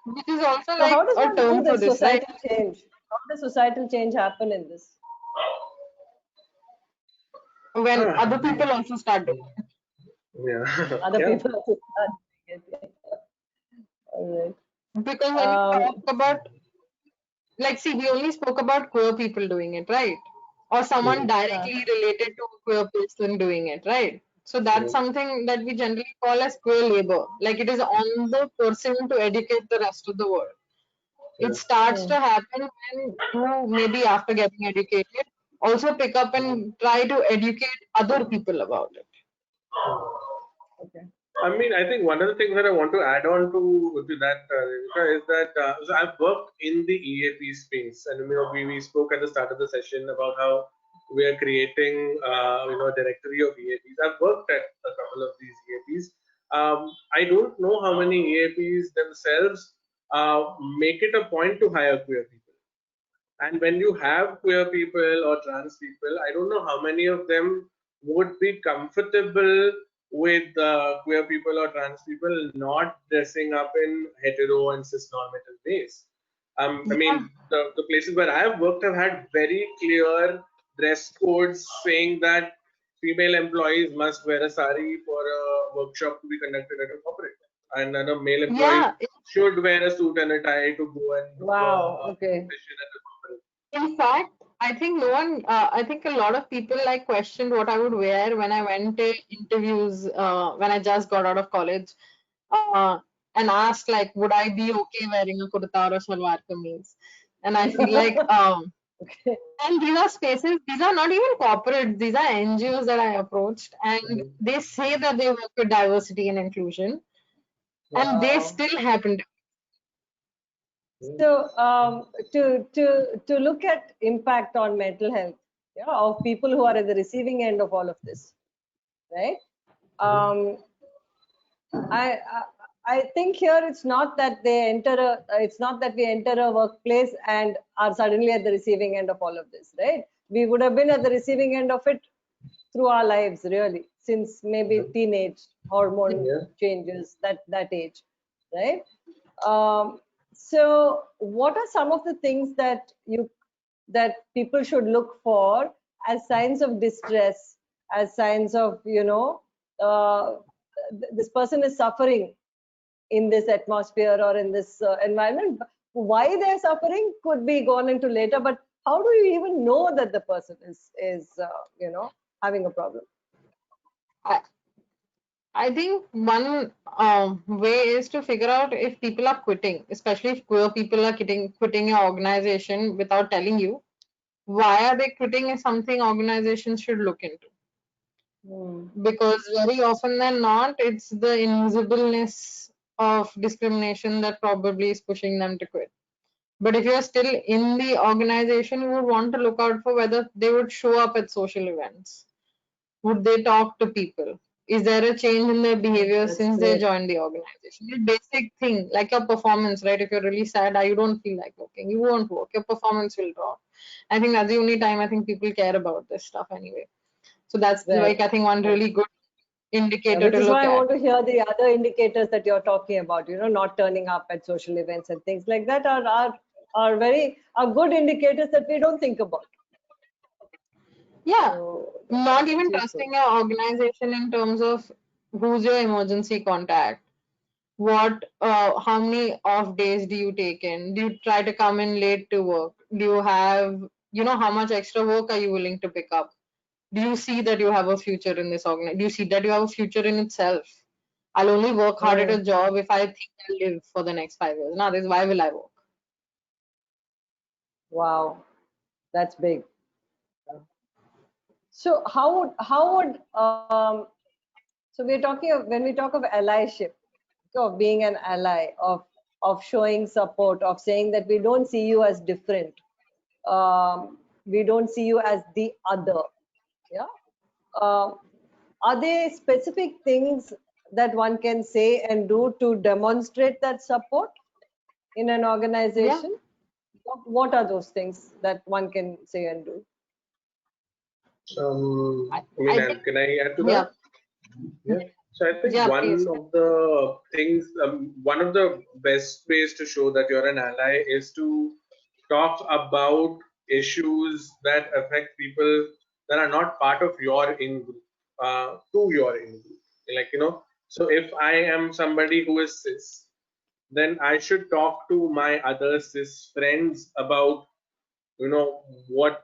Which is also So like how does a one do term for this this, right? societal change? How does societal change happen in this? When other people also start doing it. Yeah. Other Yeah. people also start doing it. All Because when you right. talk about, like, see, we only spoke about queer people doing it, right? Or someone directly related to a queer person doing it, right? So that's something that we generally call as queer labor. Like it is on the person to educate the rest of the world. It starts to happen when you, maybe after getting educated, also pick up and try to educate other people about it. Okay. I mean, I think one of the things that I want to add on to that, Revika, is that so I've worked in the EAP space, and we spoke at the start of the session about how we are creating a directory of EAPs. I've worked at a couple of these EAPs. I don't know how many EAPs themselves make it a point to hire queer people. And when you have queer people or trans people, I don't know how many of them would be comfortable with queer people or trans people not dressing up in hetero and cis-normative ways. I mean, the places where I have worked have had very clear dress codes saying that female employees must wear a sari for a workshop to be conducted at a corporate, and then a male employee Yeah, should wear a suit and a tie to go and do Wow. a Okay. session at the corporate. in fact, I think I think a lot of people like questioned what I would wear when I went to interviews when I just got out of college uh, and asked like, would I be okay wearing a kurta or a shalwar kameez? And I feel like, Okay. and these are spaces, these are not even corporate, these are NGOs that I approached, and they say that they work with diversity and inclusion, and they Wow. still happen to. So to look at impact on mental health, yeah, of people who are at the receiving end of all of this, right? I, I I think here it's not that it's not that we enter a workplace and are suddenly at the receiving end of all of this, right? We would have been at the receiving end of it through our lives, really, since maybe teenage hormone changes, that age, right? So what are some of the things that people should look for as signs of distress, as signs of this person is suffering in this atmosphere or in this environment? Why they're suffering could be gone into later, but how do you even know that the person is having a problem? I think one way is to figure out if people are quitting, especially if queer people are quitting your organization without telling you. Why are they quitting is something organizations should look into. Because very often than not, it's the invisibleness of discrimination that probably is pushing them to quit. But if you're still in the organization, you would want to look out for whether they would show up at social events. Would they talk to people? Is there a change in their behavior That's since they great. joined the organization? A basic thing, like your performance, right? If you're really sad, you don't feel like working, you won't work. Your performance will drop. I think that's the only time I think people care about this stuff anyway. So that's like, I think one really good indicator Which to is look why I at. want to hear the other indicators that you're talking about, not turning up at social events and things like that are good indicators that we don't think about. Yeah, So, not even it's useful. trusting your organization in terms of who's your emergency contact. how many off days do you take in? Do you try to come in late to work? Do you have, how much extra work are you willing to pick up? Do you see that you have a future in this organization? Do you see that you have a future in itself? I'll only work hard at a job if I think I'll live for the next 5 years. Now, why will I work? Wow, that's big. So how would so we're talking of, when we talk of allyship, of being an ally, of showing support, of saying that we don't see you as different, we don't see you as the other. Yeah. Are there specific things that one can say and do to demonstrate that support in an organization? Yeah. What are those things that one can say and do? Can I add to that? Yeah. So I think one of the things, one of the best ways to show that you're an ally is to talk about issues that affect people that are not part of your in-group, to your in-group. Like, so if I am somebody who is cis, then I should talk to my other cis friends about what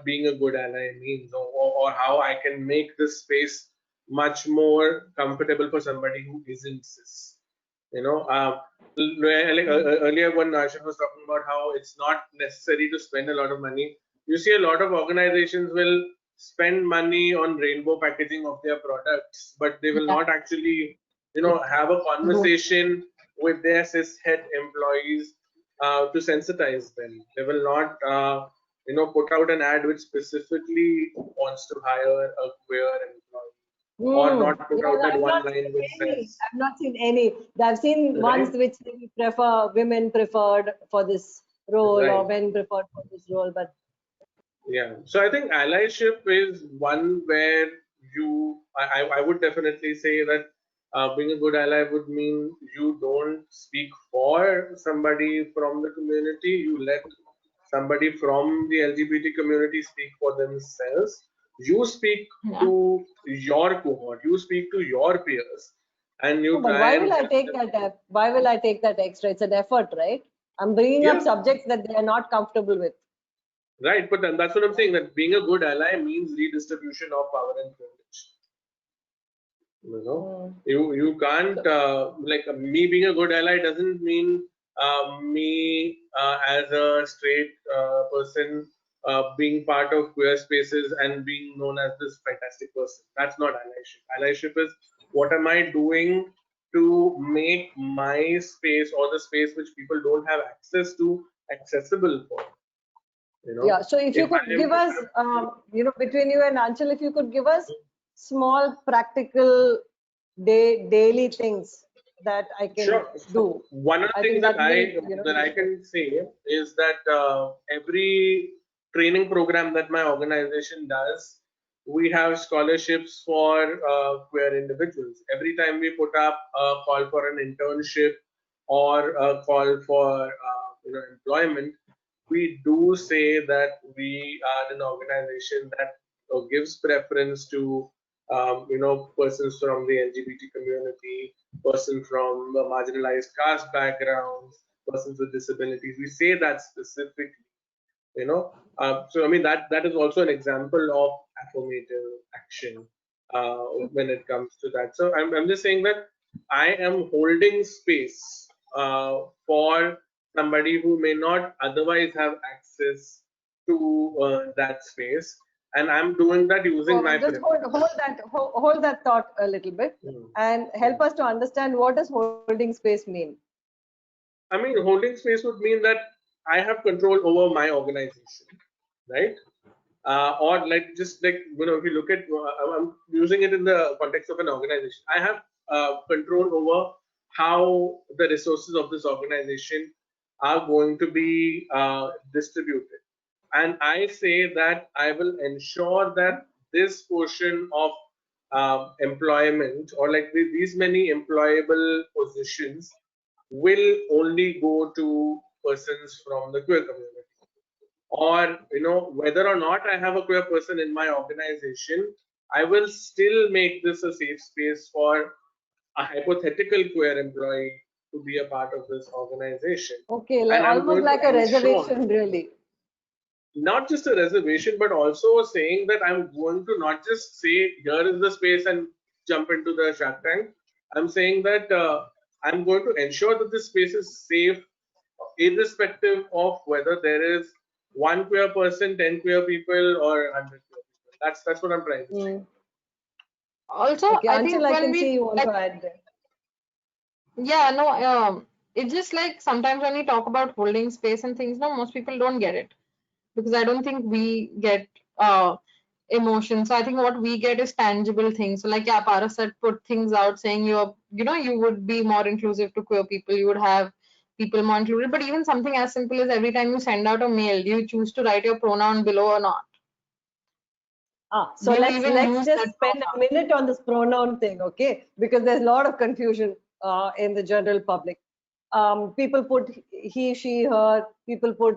being a good ally means, or how I can make this space much more comfortable for somebody who isn't cis. Earlier when Asha was talking about how it's not necessary to spend a lot of money, you see a lot of organizations will spend money on rainbow packaging of their products, but they will not actually have a conversation with their cis het employees to sensitize them. They will not put out an ad which specifically wants to hire a queer employee. Or not put out that one line which says. I've not seen any. I've seen ones which prefer women preferred for this role, or men preferred for this role, but yeah. So I think allyship is one where I would definitely say that being a good ally would mean you don't speak for somebody from the community. You let somebody from the LGBT community speak for themselves. You speak to your cohort. You speak to your peers, and you. But why will I take that? Why will I take that extra? It's an effort, right? I'm bringing up subjects that they are not comfortable with. Right, but then that's what I'm saying. That being a good ally means redistribution of power and privilege. You can't like me being a good ally doesn't mean me as a straight person being part of queer spaces and being known as this fantastic person. That's not allyship. Allyship is what am I doing to make my space, or the space which people don't have access to, accessible for. Yeah. So if you could give us, between you and Anchal, if you could give us small practical daily things that I can do. One of the things that I can say is that every training program that my organization does, we have scholarships for queer individuals. Every time we put up a call for an internship or a call for employment, we do say that we are an organization that gives preference to persons from the LGBT community, persons from marginalized caste backgrounds, persons with disabilities. We say that specifically. So I mean that is also an example of affirmative action when it comes to that. So I'm just saying that I am holding space for somebody who may not otherwise have access to that space, and I'm doing that using my just hold that thought a little bit and help us to understand what does holding space mean. I mean, holding space would mean that I have control over my organization, right? Or just like if you look at, I'm using it in the context of an organization. I have control over how the resources of this organization are going to be distributed, and I say that I will ensure that this portion of employment, or like these many employable positions, will only go to persons from the queer community. Or whether or not I have a queer person in my organization, I will still make this a safe space for a hypothetical queer employee to be a part of this organization. Okay, And I'm almost going like to a ensure, reservation, really. not just a reservation, but also saying that I'm going to not just say, here is the space and jump into the Shark Tank. I'm saying that I'm going to ensure that this space is safe, irrespective of whether there is one queer person, 10 queer people, or 100 queer people. That's what I'm trying to say. Also, Okay, I Anshul, think I when can we, see you want like, to add there. yeah, no, it's just like sometimes when we talk about holding space and things, no, most people don't get it because I don't think we get emotion. So I think what we get is tangible things. So like, yeah, Paras had put things out saying you would be more inclusive to queer people, you would have people more included. But even something as simple as every time you send out a mail, do you choose to write your pronoun below or not? So Do you let's even use just that spend a pronoun? minute on this pronoun thing, okay? Because there's a lot of confusion in the general public. People put he, she, her. People put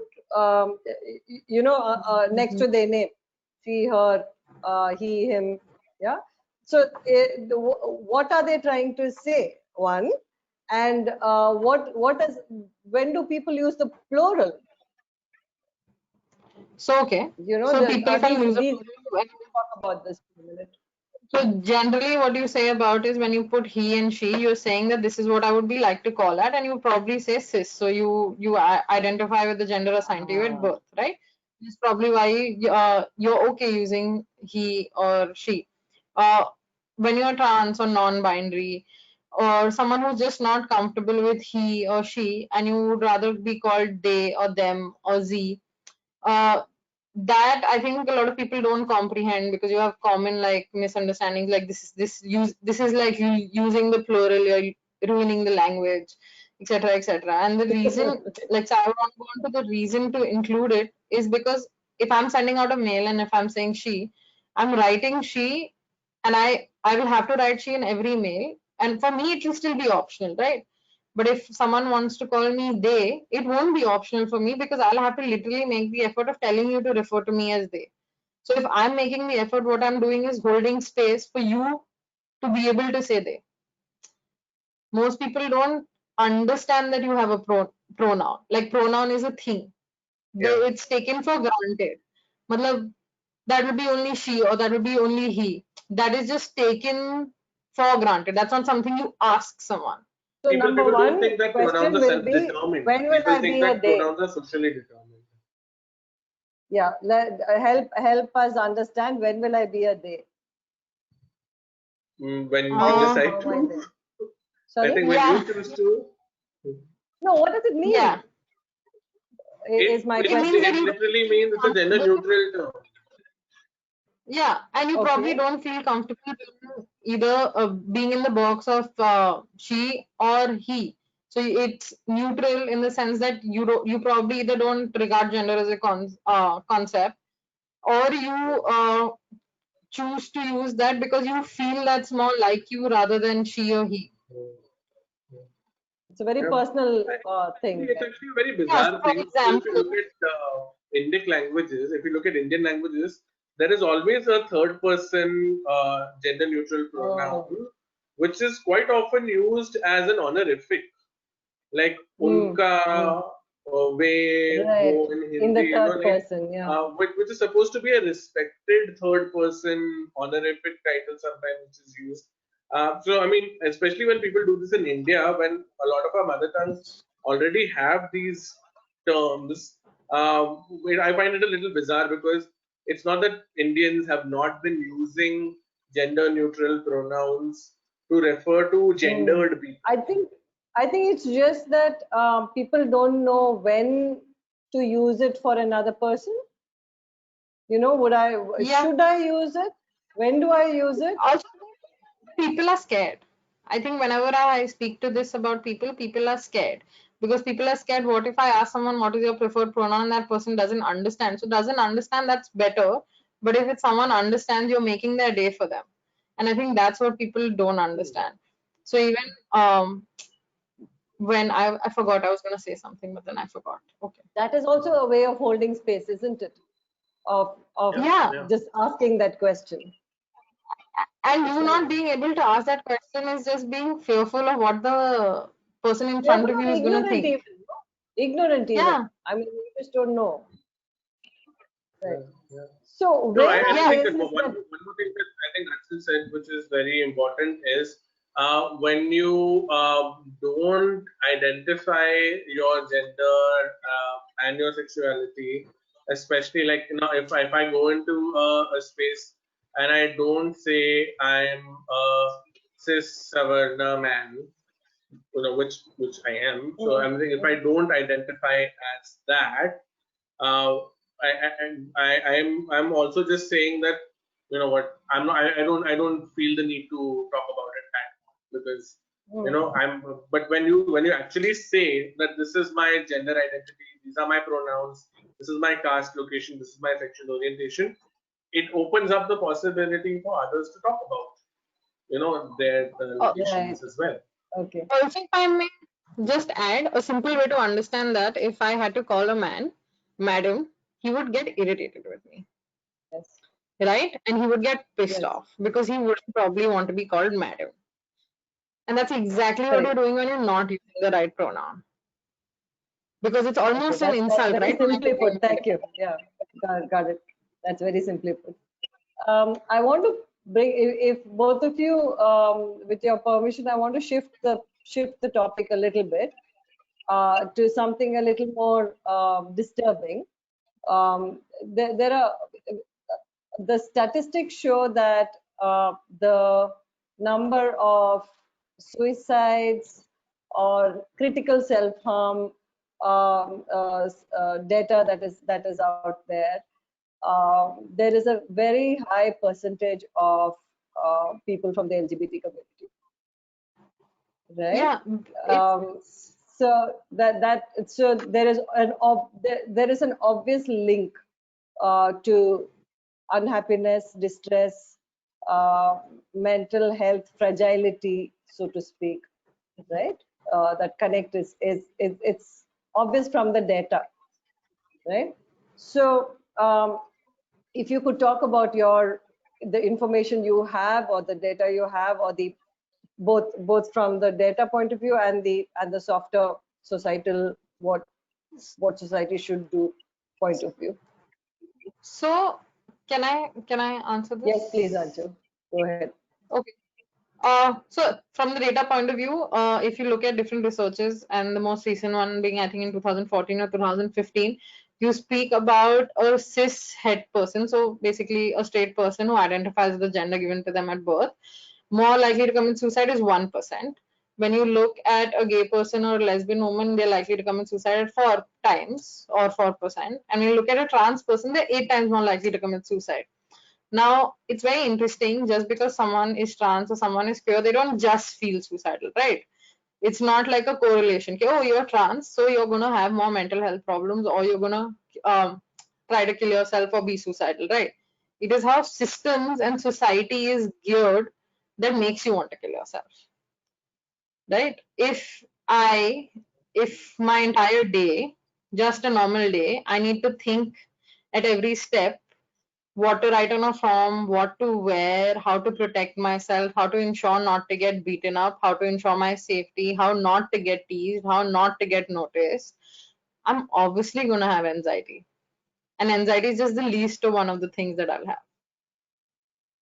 next to their name, she, her, he, him. Yeah. So what are they trying to say? One, and when do people use the plural? So okay, so people can use a these plural. talk about this for a minute. So generally what you say about is when you put he and she, you're saying that this is what I would be like to call at, and you probably say cis. So you identify with the gender assigned to you at birth, right? That's probably why you're okay using he or she. When you're trans or non-binary, or someone who's just not comfortable with he or she, and you would rather be called they or them or z, uh, that I think a lot of people don't comprehend because you have common like misunderstandings like this is like you using the plural, you're ruining the language, etc., etc. And the reason, like, so I want to go on to the reason to include it is because if I'm sending out a mail and if I'm saying she, I'm writing she, and I will have to write she in every mail, and for me it will still be optional, right? But if someone wants to call me they, it won't be optional for me because I'll have to literally make the effort of telling you to refer to me as they. So if I'm making the effort, what I'm doing is holding space for you to be able to say they. Most people don't understand that you have a pronoun. Like pronoun is a thing. Yeah. It's taken for granted. Matlab, that would be only she or that would be only he. That is just taken for granted. That's not something you ask someone. So number People don't one think that question pronouns are will be, self-determined. when will People I think be a that they? pronouns are socially determined. Yeah, help us understand, when will I be a they? When you Uh, decide How am I to, there? I Sorry? think when yeah, you choose to, No, what does it yeah. mean? Is my It means question. that it you literally don't means it's a feel gender comfortable. neutral term. Yeah, and you probably Okay. don't feel comfortable being either being in the box of she or he. So it's neutral in the sense that you probably either don't regard gender as a concept, or you choose to use that because you feel that's more like you rather than she or he. It's a very Yeah. personal thing. It's actually a very Yeah. So bizarre for thing. So if you look example, at Indic languages, if you look at Indian languages, there is always a third person gender neutral pronoun, Oh. which is quite often used as an honorific, like Hmm. unka, ve, Right. wo in In Hindi, the third person, yeah. which is supposed to be a respected third person honorific title sometimes which is used. So I mean, especially when people do this in India, when a lot of our mother tongues already have these terms, I find it a little bizarre because it's not that Indians have not been using gender neutral pronouns to refer to Hmm. gendered people. I think it's just that people don't know when to use it for another person. You know, yeah. should I use it? When do I use it? Also, people are scared. I think whenever I speak to this about people, people are scared because people are scared. What if I ask someone what is your preferred pronoun and that person doesn't understand? So doesn't understand, that's better. But if it's someone understands, you're making their day for them. And I think that's what people don't understand. So even when I forgot I was gonna say something, but then I forgot. Okay. That is also a way of holding space, isn't it? Of Yeah. Yeah. just asking that question. And you not being able to ask that question is just being fearful of what the person in front of you is going to think. Even, no? Ignorant even. Yeah. I mean, you just don't know. Right. Yeah. So No, where I think that is one more thing that I think Axel said, which is very important, is when you don't identify your gender and your sexuality, especially like, you know, if I go into a space and I don't say I'm a cis Savarna man, you know, which I am. So I'm saying if I don't identify as that, uh, I'm also just saying that, you know what, I'm not, I don't feel the need to talk about it that much, because you know but when you actually say that this is my gender identity, these are my pronouns, this is my caste location, this is my sexual orientation, it opens up the possibility for others to talk about, you know, their locations as well. Okay. Also, if I may just add a simple way to understand that, if I had to call a man madam, he would get irritated with me. Yes. Right? And he would get pissed Yes. off because he would probably want to be called madam. And that's exactly what Correct. you're doing when you're not using the right pronoun. Because it's almost an insult, very right? simply put. Thank you. Yeah, got it. That's very simply put. I want to bring, if both of you, with your permission, I want to shift the topic a little bit to something a little more disturbing. There are the statistics show that the number of suicides or critical self-harm data that is out there. There is a very high percentage of people from the LGBT community, right? Yeah. So there is an obvious link to unhappiness, distress, mental health fragility, so to speak, right? That connect is it's obvious from the data, right? So if you could talk about the information you have, or the data you have, or the both from the data point of view and the softer societal what society should do point of view. So can I answer this? Yes, please, Anju. Go ahead. Okay. So from the data point of view, if you look at different researches, and the most recent one being, I think, in 2014 or 2015, you speak about a cis het person, so basically a straight person who identifies the gender given to them at birth, more likely to commit suicide is 1%. When you look at a gay person or a lesbian woman, they're likely to commit suicide at 4 times or 4%. And when you look at a trans person, they're 8 times more likely to commit suicide. Now, it's very interesting, just because someone is trans or someone is queer, they don't just feel suicidal, right? It's not like a correlation. Okay, oh, you're trans, so you're going to have more mental health problems, or you're going to try to kill yourself or be suicidal, right? It is how systems and society is geared that makes you want to kill yourself, right? If my entire day, just a normal day, I need to think at every step what to write on a form, what to wear, how to protect myself, how to ensure not to get beaten up, how to ensure my safety, how not to get teased, how not to get noticed, I'm obviously going to have anxiety. And anxiety is just the least of one of the things that I'll have.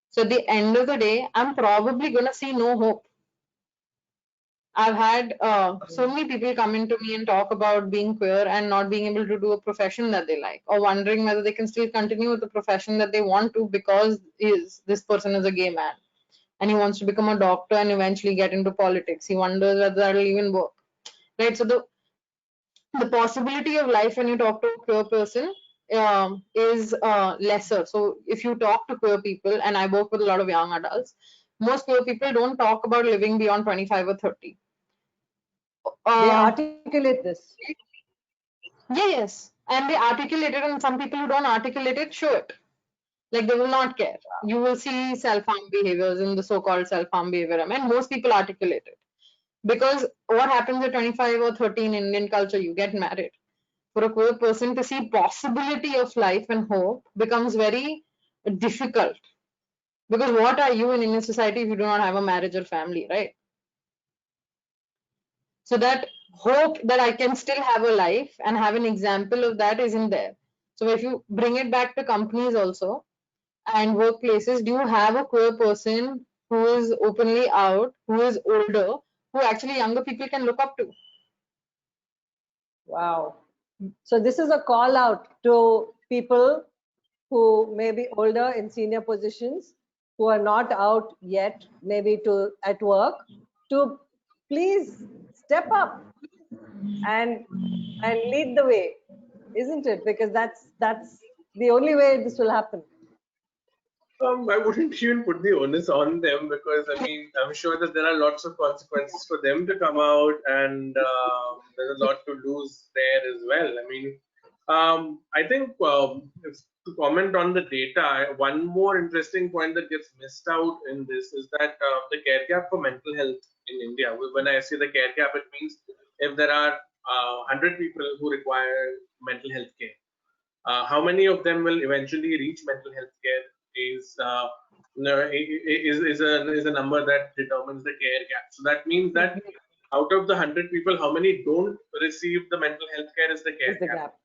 So at the end of the day, I'm probably going to see no hope. I've had so many people come into me and talk about being queer and not being able to do a profession that they like, or wondering whether they can still continue with the profession that they want to, because this person is a gay man and he wants to become a doctor and eventually get into politics. He wonders whether that'll even work, right? So the possibility of life when you talk to a queer person is lesser. So if you talk to queer people, and I work with a lot of young adults, most queer people don't talk about living beyond 25 or 30. They articulate this. Yes, and they articulate it, and some people who don't articulate it show it. Like, they will not care. You will see self-harm behaviors in the so-called self-harm behavior, and most people articulate it. Because what happens at 25 or 30 in Indian culture, you get married. For a queer person to see possibility of life and hope becomes very difficult, Because what are you in Indian society if you do not have a marriage or family, right? So that hope that I can still have a life and have an example of that isn't there. So if you bring it back to companies also and workplaces, do you have a queer person who is openly out, who is older, who actually younger people can look up to? Wow. So this is a call out to people who may be older in senior positions, who are not out yet, maybe at work, to please step up and lead the way, isn't it? Because that's the only way this will happen. I wouldn't even put the onus on them, because I mean, I'm sure that there are lots of consequences for them to come out, and there's a lot to lose there as well. I mean, I think to comment on the data, one more interesting point that gets missed out in this is that the care gap for mental health in India. When I say the care gap, it means if there are 100 people who require mental health care, how many of them will eventually reach mental health care is a number that determines the care gap. So that means that out of the 100 people, how many don't receive the mental health care is the care gap.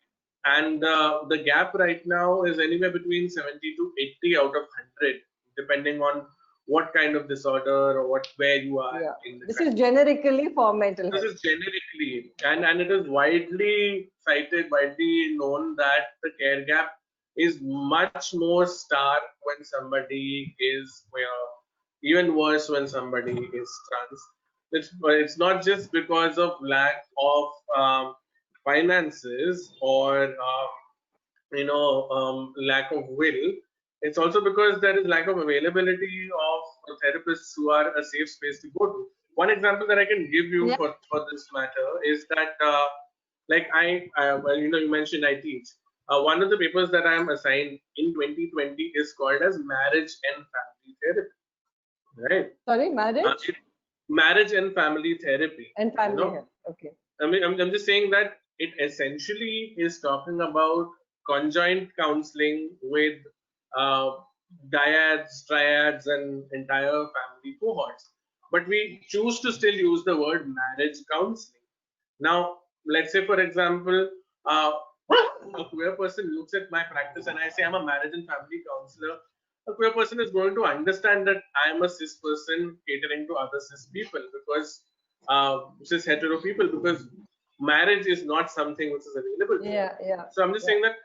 And the gap right now is anywhere between 70 to 80 out of 100, depending on what kind of disorder or where you are in the This country. is generically for mental health. This is generically, and it is widely cited, widely known that the care gap is much more stark when somebody is queer, even worse when somebody is trans. It's not just because of lack of finances or lack of will. It's also because there is lack of availability of therapists who are a safe space to go to. One example that I can give you for this matter is that, you mentioned I teach. One of the papers that I am assigned in 2020 is called as Marriage and Family Therapy. Right? Sorry, marriage? Marriage and Family Therapy. And family health. Okay. I mean, I'm just saying that it essentially is talking about conjoint counseling with dyads, triads, and entire family cohorts. But we choose to still use the word marriage counseling. Now, let's say, for example, a queer person looks at my practice and I say I'm a marriage and family counselor. A queer person is going to understand that I'm a cis person catering to other cis people, because cis hetero people, because marriage is not something which is available. Yeah. So I'm just saying that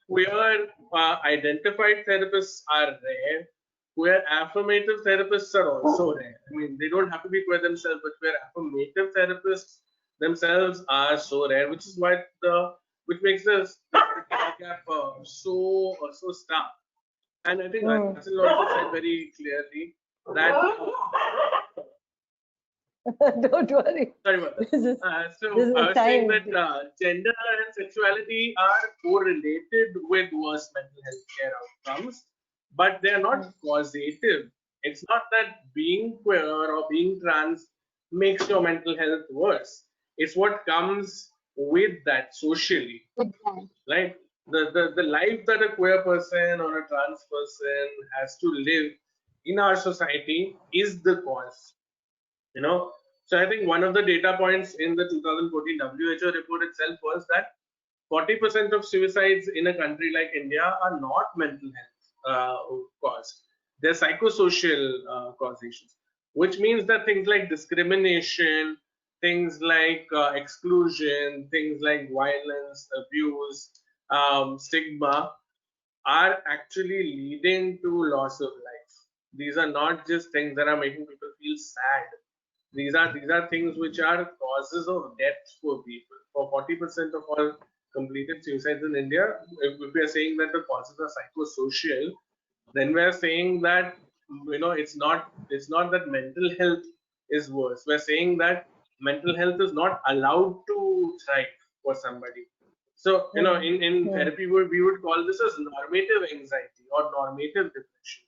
queer identified therapists are rare. Queer affirmative therapists are also rare. I mean, they don't have to be queer themselves, but queer affirmative therapists themselves are so rare, which is why which makes the gap so stark. And I think Anshul also said very clearly that. Don't worry. Sorry about that. This is I was saying that gender and sexuality are correlated with worse mental health care outcomes, but they are not causative. It's not that being queer or being trans makes your mental health worse. It's what comes with that socially. Right? The life that a queer person or a trans person has to live in our society is the cause. So I think one of the data points in the 2014 WHO report itself was that 40% of suicides in a country like India are not mental health caused. They're psychosocial causations, which means that things like discrimination, things like exclusion, things like violence, abuse, stigma are actually leading to loss of life. These are not just things that are making people feel sad. These are things which are causes of death for people. For 40% of all completed suicides in India, if we are saying that the causes are psychosocial, then we are saying that it's not that mental health is worse. We're saying that mental health is not allowed to thrive for somebody. So in therapy we would call this as normative anxiety or normative depression.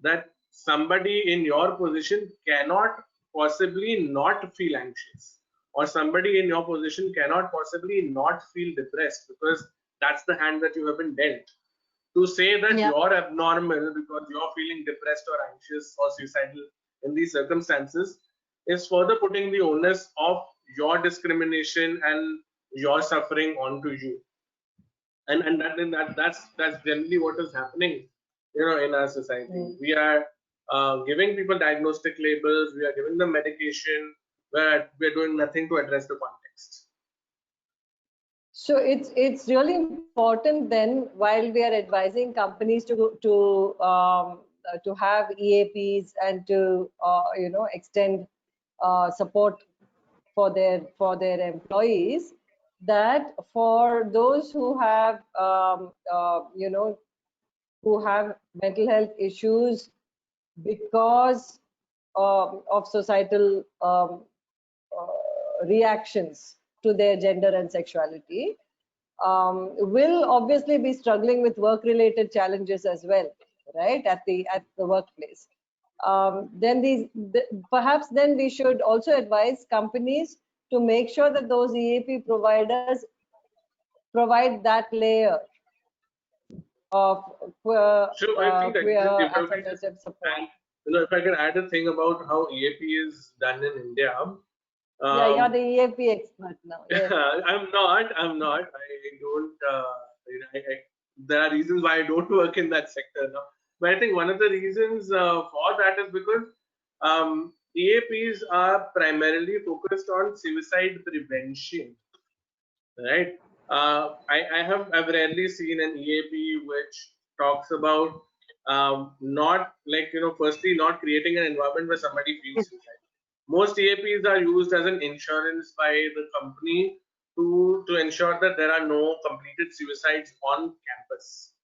That somebody in your position cannot possibly not feel anxious, or somebody in your position cannot possibly not feel depressed, because that's the hand that you have been dealt. To say that Yeah. you're abnormal because you're feeling depressed or anxious or suicidal in these circumstances is further putting the onus of your discrimination and your suffering onto you. That's generally what is happening, in our society. We are giving people diagnostic labels, we are giving them medication, but we're doing nothing to address the context. So it's really important then, while we are advising companies to have EAPs and to extend support for their employees, that for those who have who have mental health issues because of societal reactions to their gender and sexuality, will obviously be struggling with work-related challenges as well, right, at the workplace. Then perhaps then we should also advise companies to make sure that those EAP providers provide that layer of So I think queer if I could affirmative support. add, if I could add a thing about how EAP is done in India. Yeah, you're the EAP expert now. Yes. I'm not. I don't. There are reasons why I don't work in that sector now. But I think one of the reasons for that is because EAPs are primarily focused on suicide prevention, right? I've rarely seen an EAP which talks about not like firstly not creating an environment where somebody feels suicide. Most EAPs are used as an insurance by the company to ensure that there are no completed suicides on campus.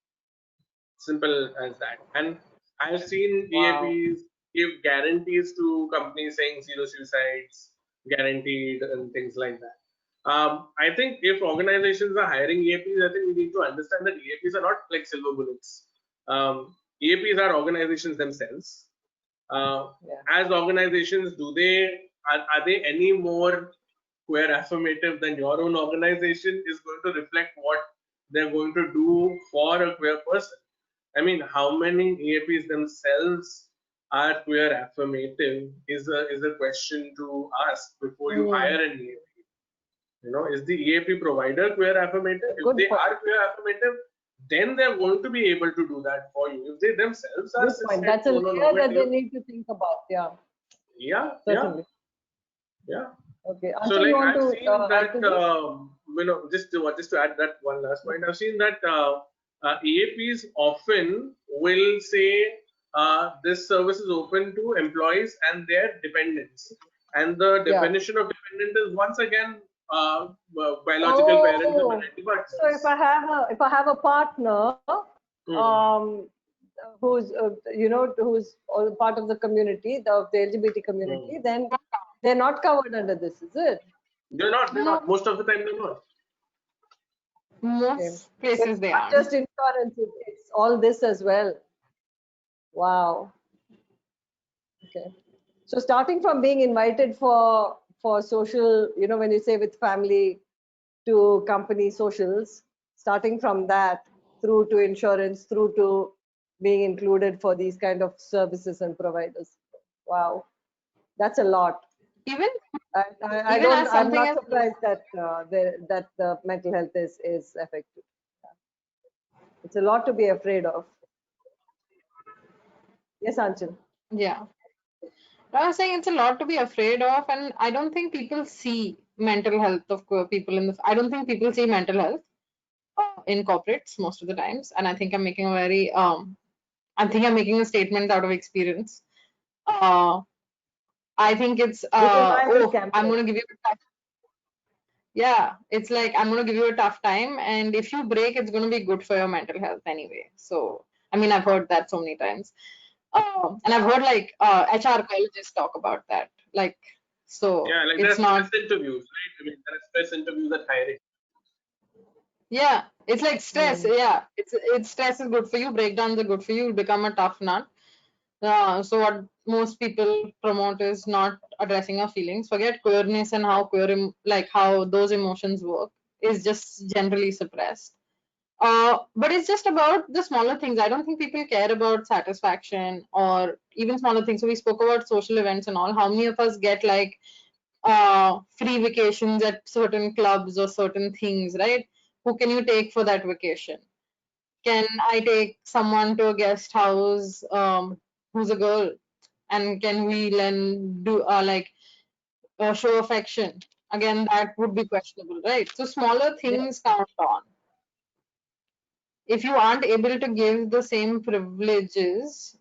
Simple as that. And I've seen EAPs give guarantees to companies saying 0 suicides, guaranteed, and things like that. I think if organizations are hiring EAPs, I think we need to understand that EAPs are not like silver bullets. EAPs are organizations themselves. As organizations, are they any more queer affirmative than your own organization is going to reflect what they're going to do for a queer person? I mean, how many EAPs themselves are queer affirmative is a question to ask before you hire an EAP. Is the EAP provider queer affirmative? If they are queer affirmative, then they're going to be able to do that for you. If they themselves are cishet, that's a layer that they need to think about. Yeah. Yeah. Certainly. Yeah. Okay. So like I've seen that just to add that one last point, I've seen that EAPs often will say this service is open to employees and their dependents, and the definition of dependent is once again biological parents and maternity partners. So if I have a partner who's who's part of the community, the LGBT community, then they're not covered under this, is it? They're not. Most of the time they're not. Most places they are. Just insurance, it's all this as well. Wow. Okay. So starting from being invited for social, when you say with family to company socials, starting from that through to insurance, through to being included for these kind of services and providers. Wow, that's a lot. Even I'm not surprised that the mental health is affected. It's a lot to be afraid of. Yes, Anchal. Yeah. I was saying it's a lot to be afraid of, and I don't think people see mental health of queer people I don't think people see mental health in corporates most of the times, and I think I'm making a statement out of experience. I think it's I'm going to give you a tough. Yeah, it's like I'm going to give you a tough time, and if you break, it's going to be good for your mental health anyway. So I mean, I've heard that so many times. And I've heard like HR colleges talk about that. Like, so yeah, like it's not stress interviews, right? I mean, there are stress interviews at hiring. Yeah, it's like stress. Yeah, it's stress is good for you. Breakdowns are good for you. You become a tough nut. So what most people promote is not addressing our feelings. Forget queerness and how how those emotions work is just generally suppressed. But it's just about the smaller things. I don't think people care about satisfaction or even smaller things. So we spoke about social events and all. How many of us get like free vacations at certain clubs or certain things, right? Who can you take for that vacation? Can I take someone to a guest house who's a girl? And can we then do like show affection? Again, that would be questionable, right? So smaller things count on. If you aren't able to give the same privileges,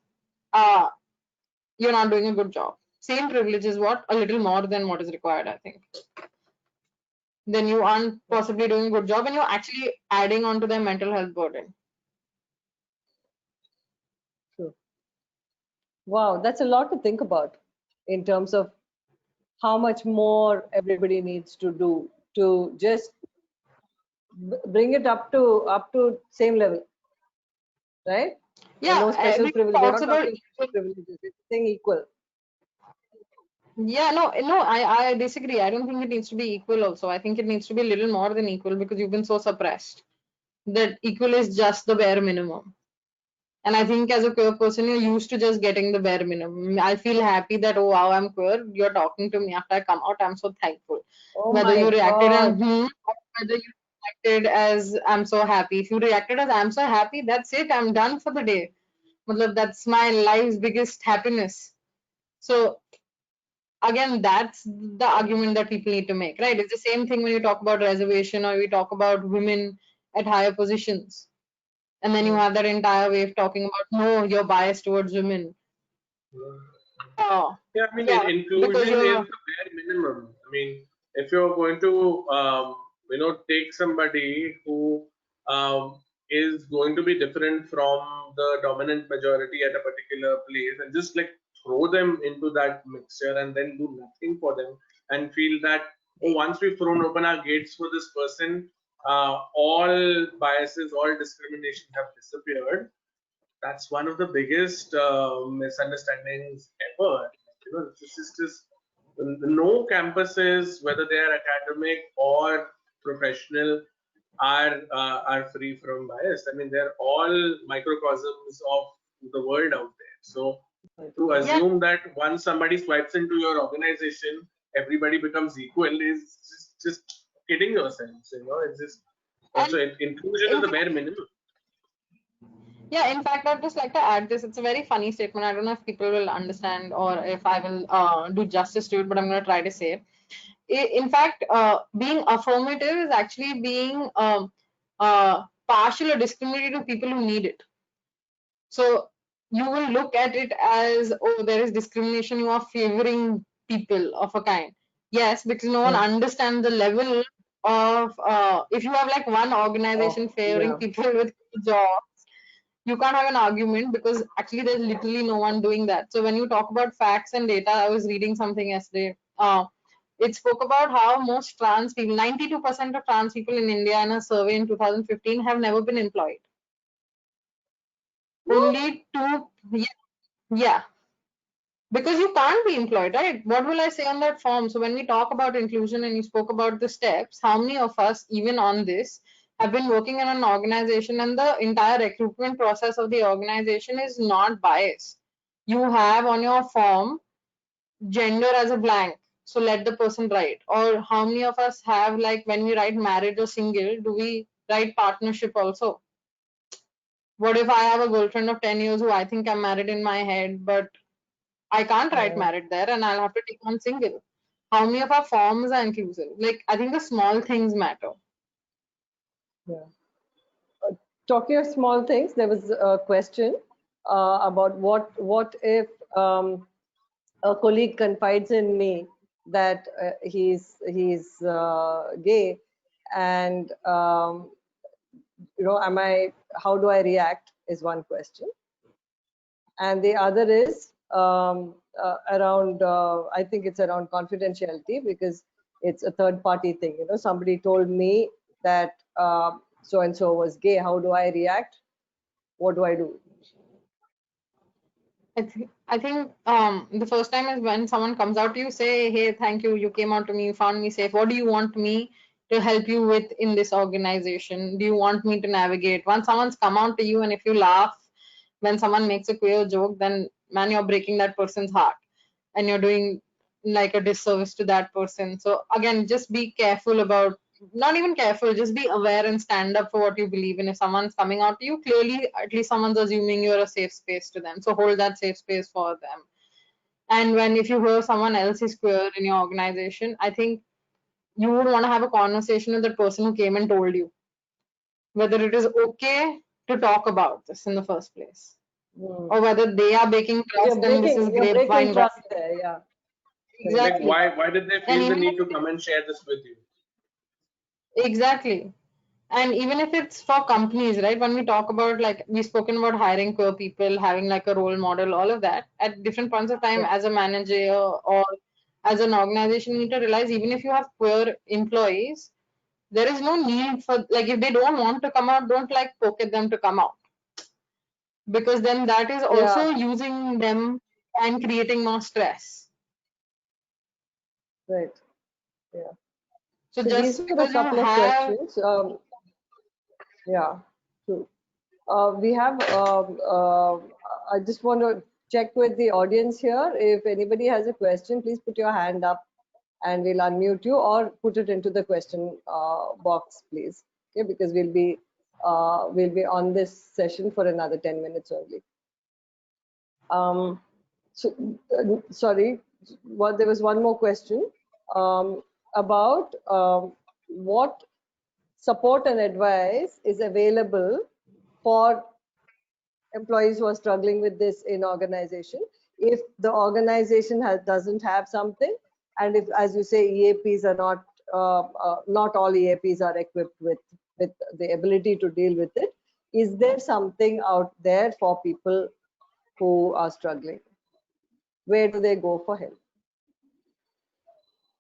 you're not doing a good job. Same privileges, what? A little more than what is required, I think. Then you aren't possibly doing a good job and you're actually adding on to their mental health burden. True. Wow, that's a lot to think about in terms of how much more everybody needs to do to just bring it up to same level, right? Yeah, No special every privilege. We're not possible. talking special privileges. It's saying equal. Yeah, no, I disagree. I don't think it needs to be equal also. I think it needs to be a little more than equal because you've been so suppressed that equal is just the bare minimum. And I think as a queer person, you're used to just getting the bare minimum. I feel happy that, oh wow, I'm queer. You're talking to me after I come out. I'm so thankful. Oh Whether my you reacted as God. or whether you reacted as I'm so happy. If you reacted as I'm so happy, that's it. I'm done for the day. Matlab, that's my life's biggest happiness. So again, that's the argument that people need to make, right? It's the same thing when you talk about reservation or we talk about women at higher positions. And then you have that entire way of talking about, no, you're biased towards women. Yeah, I mean, Yeah, because inclusion is the bare minimum. I mean, if you're going to, take somebody who is going to be different from the dominant majority at a particular place and just like throw them into that mixture and then do nothing for them and feel that, oh, once we've thrown open our gates for this person, all biases, all discrimination have disappeared. That's one of the biggest misunderstandings ever. This is just no campuses, whether they are academic or professional, are free from bias. I mean, they're all microcosms of the world out there. So to assume that once somebody swipes into your organization, everybody becomes equal is just kidding yourselves. It's just also inclusion is the bare minimum. Yeah, in fact, I'd just like to add this. It's a very funny statement. I don't know if people will understand or if I will do justice to it, but I'm going to try to say it. In fact, being affirmative is actually being partial or discriminatory to people who need it. So you will look at it as, oh, there is discrimination. You are favoring people of a kind. Yes, because no one understands the level of, if you have like one organization favoring people with jobs, you can't have an argument because actually there's literally no one doing that. So when you talk about facts and data, I was reading something yesterday. It spoke about how most trans people, 92% of trans people in India in a survey in 2015 have never been employed. Only two, yeah, because you can't be employed, right? What will I say on that form? So when we talk about inclusion and you spoke about the steps, how many of us, even on this, have been working in an organization and the entire recruitment process of the organization is not biased? You have on your form gender as a blank, so let the person write. Or how many of us have, like, when we write marriage or single, do we write partnership also? What if I have a girlfriend of 10 years who I think I'm married in my head, but I can't write married there and I'll have to take on single? How many of our forms are inclusive? Like, I think the small things matter. Yeah. Talking of small things, there was a question about what if a colleague confides in me that he's gay, and how do I react is one question, and the other is around I think it's around confidentiality, because it's a third party thing. Somebody told me that so and so was gay. How do I react? What do I do? I think the first time is when someone comes out to you, say, hey, thank you, you came out to me, you found me safe. What do you want me to help you with in this organization? Do you want me to navigate? Once someone's come out to you, and if you laugh when someone makes a queer joke, then man, you're breaking that person's heart, and you're doing like a disservice to that person. So again, just be careful about, not even careful, just be aware and stand up for what you believe in. If someone's coming out to you, clearly at least someone's assuming you're a safe space to them, so hold that safe space for them. And when, if you hear someone else is queer in your organization, I think you would want to have a conversation with the person who came and told you whether it is okay to talk about this in the first place, or whether they are breaking trust and this is You're breaking grapevine trust gossip. there, yeah. Exactly. Like why did they And feel the even need to come and share this with you? exactly. And even if it's for companies, right? When we talk about, like, we've spoken about hiring queer people, having like a role model, all of that, at different points of time, Yeah. as a manager or as an organization, you need to realize, even if you have queer employees, there is no need for, like, if they don't want to come out, don't like poke at them to come out, because then that is also using them and creating more stress. Right. Yeah. So So these just are a because you couple of have, questions. Yeah, true. We have, I just want to check with the audience here. If anybody has a question, please put your hand up and we'll unmute you, or put it into the question box, please. Okay, because we'll be on this session for another 10 minutes only. Sorry, there was one more question about what support and advice is available for employees who are struggling with this in organization. If the organization doesn't have something, and if, as you say, EAPs are not all EAPs are equipped with the ability to deal with it, is there something out there for people who are struggling? Where do they go for help?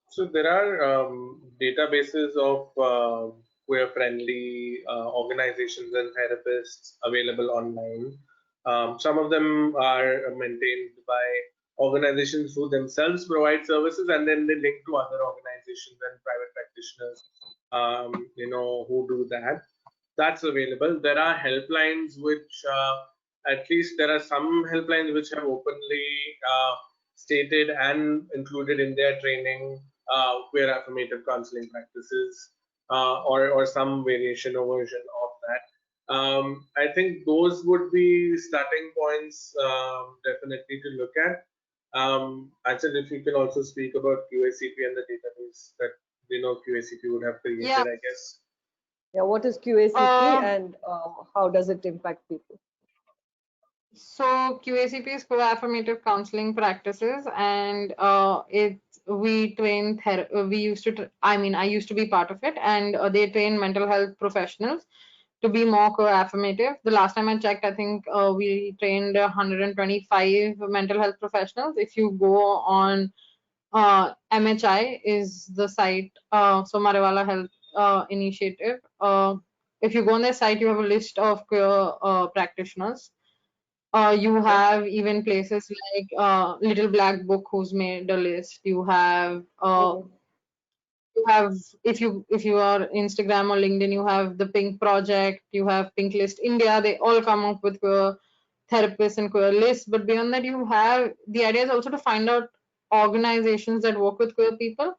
So there are databases of queer-friendly organizations and therapists available online. Some of them are maintained by organizations who themselves provide services, and then they link to other organizations and private practitioners, who do that. That's available. There are helplines which, at least there are some helplines which have openly stated and included in their training queer affirmative counseling practices, or some variation or version of that. I think those would be starting points, definitely to look at. Achal, if you can also speak about QACP and the database that QACP would have created, yeah. I guess. Yeah, what is QACP and how does it impact people? So QACP is co-affirmative counseling practices, and we train we used to I used to be part of it, and they train mental health professionals to be more co-affirmative. The last time I checked, I think we trained 125 mental health professionals. If you go on MHI is the site, so Mariwala Health Initiative. If you go on their site, you have a list of queer practitioners. You have even places like Little Black Book, who's made a list. You have if you are Instagram or LinkedIn, you have the Pink Project, you have Pink List India. They all come up with queer therapists and queer lists. But beyond that, you have, the idea is also to find out organizations that work with queer people,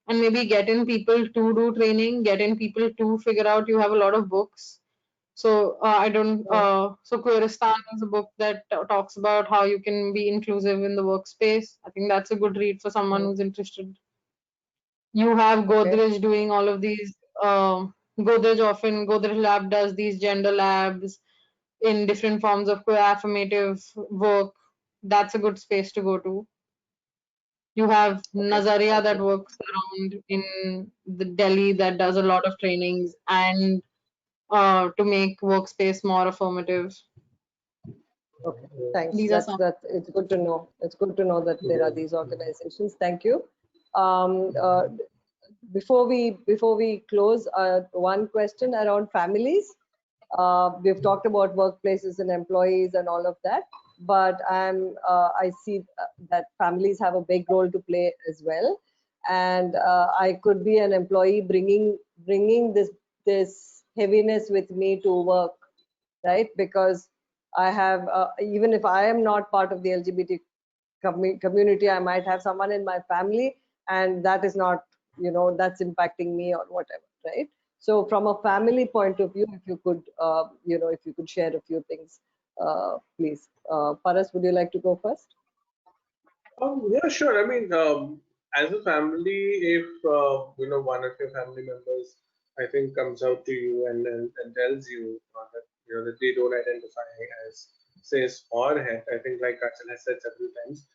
and maybe get in people to do training, get in people to figure out. You have a lot of books. So so Queeristan is a book that talks about how you can be inclusive in the workspace. I think that's a good read for someone who's interested. You have Godrej doing all of these. Godrej Lab does these gender labs in different forms of queer affirmative work. That's a good space to go to. You have Nazaria that works around in the Delhi, that does a lot of trainings and to make workspace more affirmative. Okay, thanks. These are some. It's good to know. It's good to know that there are these organizations. Thank you. Before we close, one question around families. We've talked about workplaces and employees and all of that, but I see that families have a big role to play as well. and I could be an employee bringing this heaviness with me to work, right? Because I have even if I am not part of the LGBT community, I might have someone in my family, and that is not, that's impacting me or whatever, right? So from a family point of view, if you could, if you could share a few things, please. Paras, would you like to go first? Yeah, sure. I mean, as a family, if one of your family members, I think, comes out to you and tells you that that they don't identify as cis or het, I think, like Achal has said several times,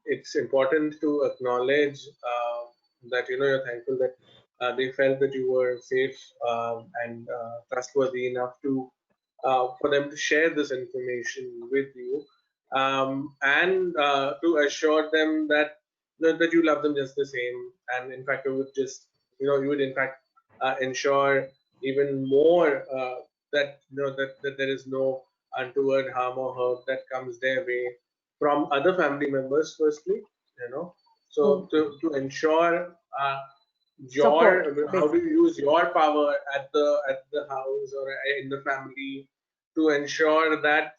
it's important to acknowledge that you're thankful that they felt that you were safe and trustworthy enough to for them to share this information with you, and to assure them that you love them just the same, and in fact, you would just you would in fact ensure even more that that there is no untoward harm or hurt that comes their way from other family members. Firstly, so to ensure Support, how do basically. you use your power at the house or in the family to ensure that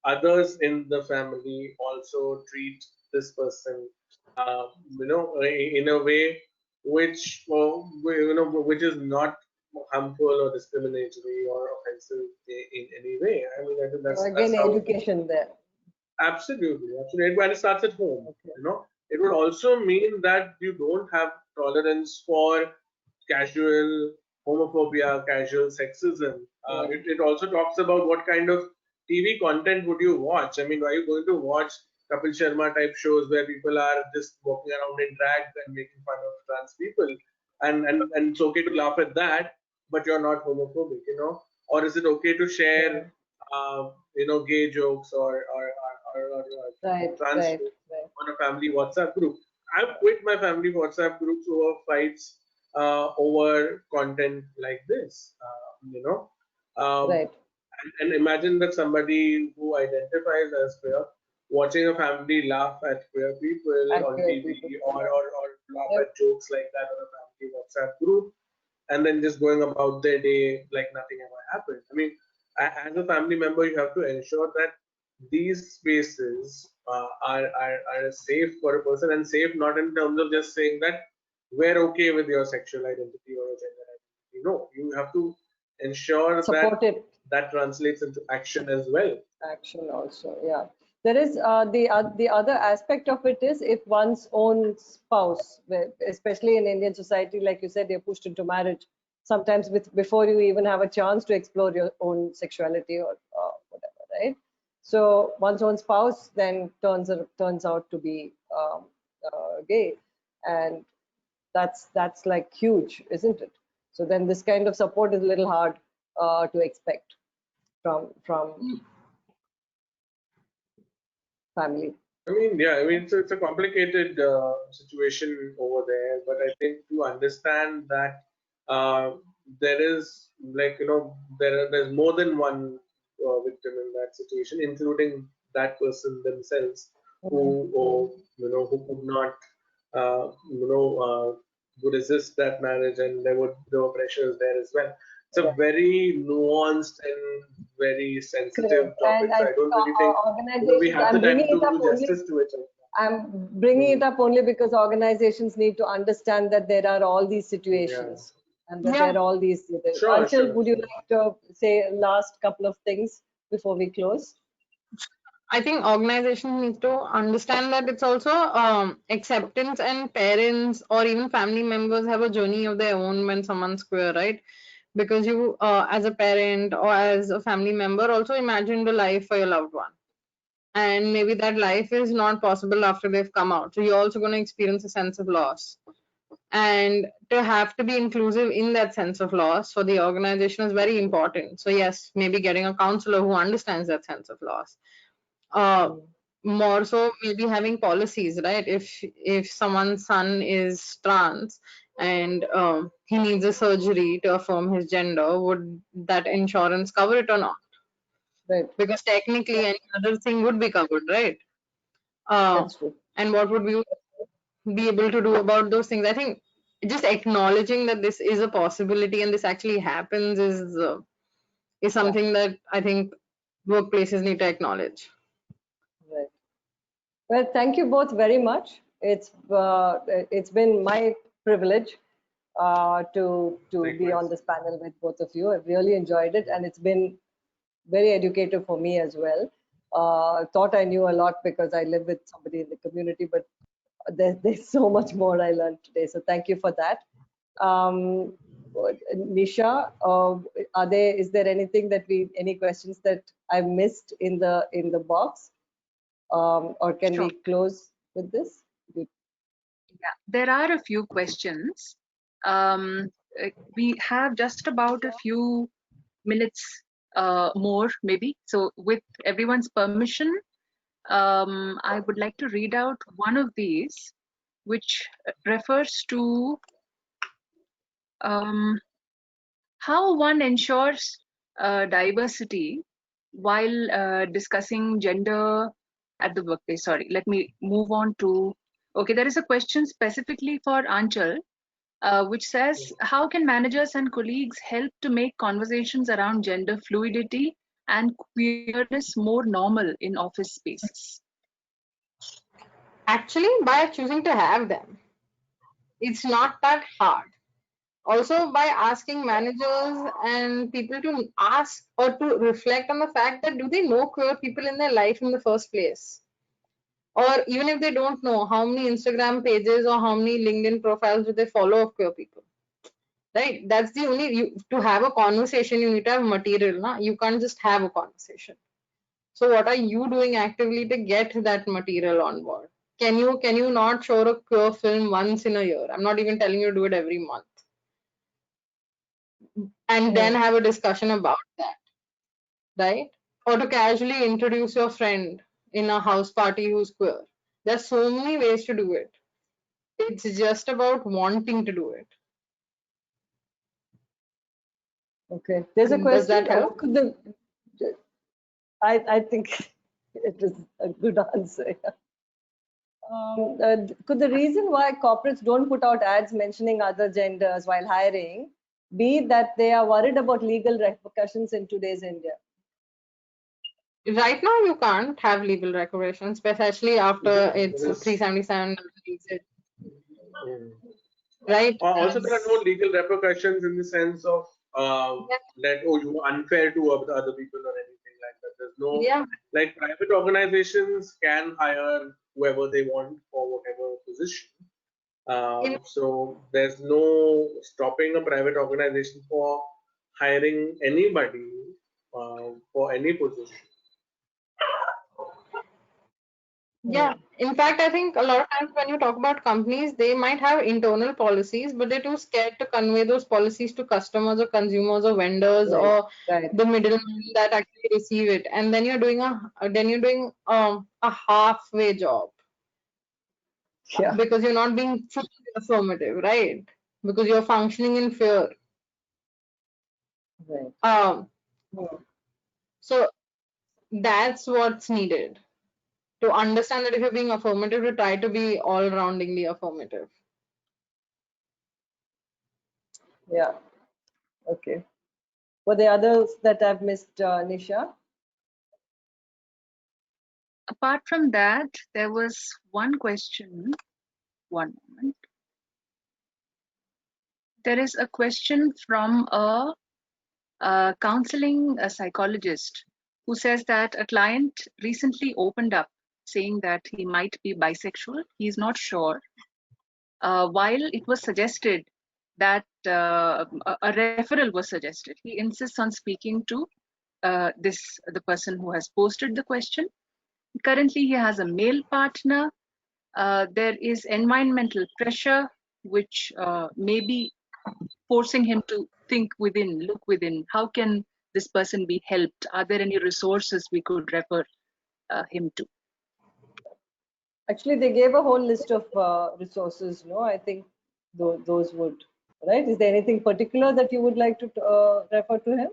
others in the family also treat this person in a way which which is not harmful or discriminatory or offensive in any way. I mean, I think that's Again, how. education there. Absolutely, absolutely. And it starts at home. Okay. It would also mean that you don't have tolerance for casual homophobia, casual sexism. It also talks about what kind of TV content would you watch. I mean, are you going to watch Kapil Sharma type shows where people are just walking around in drag and making fun of trans people, and it's okay to laugh at that, but you're not homophobic, or is it okay to share, gay jokes or Right, trans right, jokes right. on a family WhatsApp group? I've quit my family WhatsApp groups over fights over content like this. Right. And imagine that somebody who identifies as queer watching a family laugh at queer people on Accurate TV, people. or laugh Yep. at jokes like that on a family WhatsApp group, and then just going about their day like nothing ever happened. I mean, as a family member, you have to ensure that these spaces are safe for a person, and safe not in terms of just saying that we're okay with your sexual identity or your gender identity. No, you have to ensure that Support it. that translates into action as well. Action also, yeah. There is the other aspect of it is if one's own spouse, especially in Indian society, like you said, they're pushed into marriage sometimes before you even have a chance to explore your own sexuality or whatever, right? So one's own spouse then turns out to be gay, and that's like huge, isn't it? So then this kind of support is a little hard to expect from family. I mean, yeah, I mean, it's a complicated situation over there, but I think to understand that there is, like, there's more than one victim in that situation, including that person themselves who, who could not, resist that marriage, and there were pressures there as well. It's a very nuanced and very sensitive Correct. topic. And I So I think don't really think we organizations, have the I'm time bringing to it up do only. justice to it. I'm bringing it up only because organizations need to understand that there are all these situations and that there are all these. Sure, Anshul, sure. would you like to say last couple of things before we close? I think organizations need to understand that it's also acceptance, and parents or even family members have a journey of their own when someone's queer, right? Because you, as a parent or as a family member, also imagine the life for your loved one. And maybe that life is not possible after they've come out. So you're also going to experience a sense of loss. And to have to be inclusive in that sense of loss for the organization is very important. So yes, maybe getting a counselor who understands that sense of loss. More so maybe having policies, right? If someone's son is trans and he needs a surgery to affirm his gender, would that insurance cover it or not? Right. Because technically any other thing would be covered, right? That's true. And what would be be able to do about those things? I think just acknowledging that this is a possibility and this actually happens is something that I think workplaces need to acknowledge. Right. Well, thank you both very much. It's been my privilege to be Likewise. on this panel with both of you. I've really enjoyed it, and it's been very educative for me as well. Thought I knew a lot because I live with somebody in the community, but there's so much more I learned today. So thank you for that. Nisha, is there anything that any questions that I've missed in the box? Or can Sure. we close with this? Yeah, there are a few questions. We have just about a few minutes more, maybe. So with everyone's permission, I would like to read out one of these, which refers to how one ensures diversity while discussing gender at the workplace. Sorry, let me move on to, okay, there is a question specifically for Anchal, which says, how can managers and colleagues help to make conversations around gender fluidity and queerness more normal in office spaces? Actually, by choosing to have them. It's not that hard. Also, by asking managers and people to ask or to reflect on the fact that do they know queer people in their life in the first place? Or even if they don't know, how many Instagram pages or how many LinkedIn profiles do they follow of queer people? Right? That's the only, to have a conversation, you need to have material. Na? You can't just have a conversation. So what are you doing actively to get that material on board? Can you not show a queer film once in a year? I'm not even telling you to do it every month. And then have a discussion about that, right? Or to casually introduce your friend in a house party who's queer. There's so many ways to do it. It's just about wanting to do it. Okay, there's a Does question. that help? I think it is a good answer. Could the reason why corporates don't put out ads mentioning other genders while hiring be that they are worried about legal repercussions in today's India? Right now, you can't have legal repercussions, especially after it's 377. Right? Also, there are no legal repercussions in the sense of that you were unfair to other people or anything like that. There's no like private organizations can hire whoever they want for whatever position. So there's no stopping a private organization for hiring anybody for any position. Yeah, in fact, I think a lot of times when you talk about companies, they might have internal policies, but they're too scared to convey those policies to customers or consumers or vendors or the middlemen that actually receive it. And then you're doing a halfway job because you're not being fully affirmative, right? Because you're functioning in fear. So that's what's needed. To understand that if you're being affirmative, to try to be all-roundingly affirmative. Yeah. Okay. Were there others that I've missed, Nisha? Apart from that, there was one question. One moment. There is a question from a counseling psychologist who says that a client recently opened up saying that he might be bisexual. He's not sure. While it was suggested that a referral was suggested, he insists on speaking to the person who has posted the question. Currently, he has a male partner. There is environmental pressure, which may be forcing him to think within, look within. How can this person be helped? Are there any resources we could refer him to? Actually, they gave a whole list of resources. No, I think those would. Right? Is there anything particular that you would like to refer to him?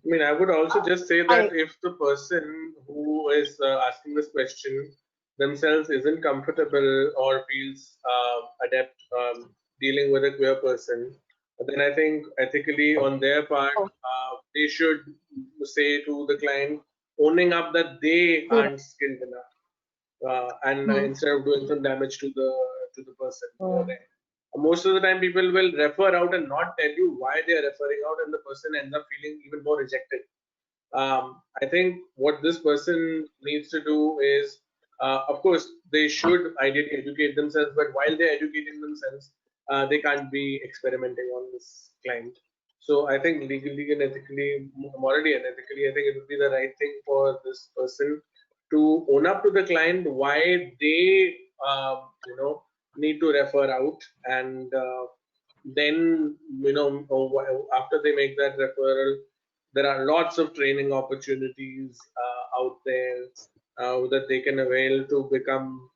I mean, I would also just say that if the person who is asking this question themselves isn't comfortable or feels adept dealing with a queer person, then I think ethically on their part, they should say to the client, owning up that they aren't skilled enough, and instead of doing some damage to the person. Most of the time, people will refer out and not tell you why they are referring out, and the person ends up feeling even more rejected. I think what this person needs to do is, of course, they should ideally educate themselves, but while they're educating themselves, they can't be experimenting on this client. So I think legally and ethically, morally and ethically, I think it would be the right thing for this person to own up to the client why they, need to refer out, and then, after they make that referral, there are lots of training opportunities out there that they can avail to become,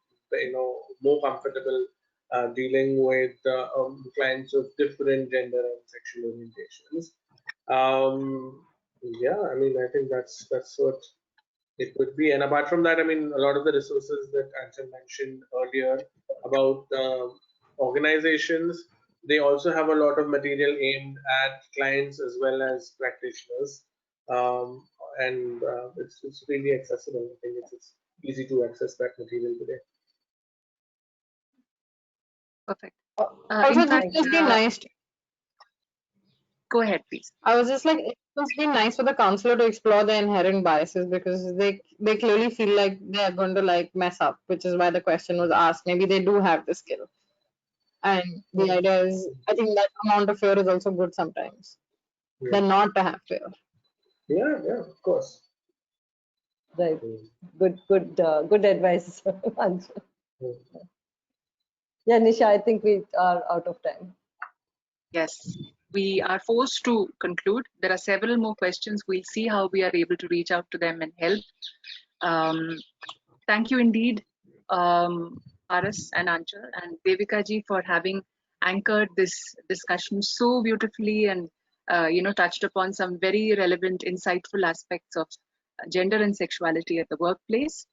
more comfortable dealing with clients of different gender and sexual orientations. Yeah, I mean, I think that's what it could be. And apart from that, I mean, a lot of the resources that Anchal mentioned earlier about organizations, they also have a lot of material aimed at clients as well as practitioners, and it's really accessible. I think it's easy to access that material today. Perfect. Also, In fact, this must be nice. Go ahead, please. I was just like, it must be nice for the counselor to explore the inherent biases, because they clearly feel like they are going to like mess up, which is why the question was asked. Maybe they do have the skill, and the idea is, I think that amount of fear is also good sometimes, than not to have fear. Yeah, of course. Right. Good advice, Anchal. Yeah, Nisha, I think we are out of time. Yes, we are forced to conclude. There are several more questions. We'll see how we are able to reach out to them and help. Thank you indeed, Paras and Anchal and Devika ji, for having anchored this discussion so beautifully and touched upon some very relevant, insightful aspects of gender and sexuality at the workplace.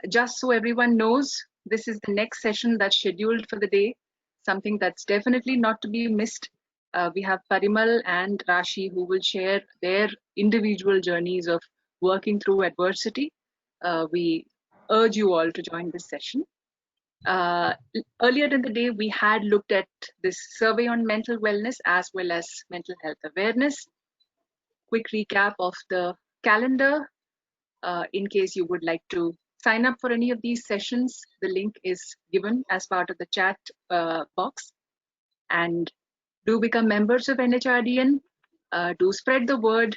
Just so everyone knows, this is the next session that's scheduled for the day, something that's definitely not to be missed. We have Parimal and Rashi who will share their individual journeys of working through adversity. We urge you all to join this session. Earlier in the day, we had looked at this survey on mental wellness as well as mental health awareness. Quick recap of the calendar. In case you would like to sign up for any of these sessions, the link is given as part of the chat box. And do become members of NHRDN. Do spread the word,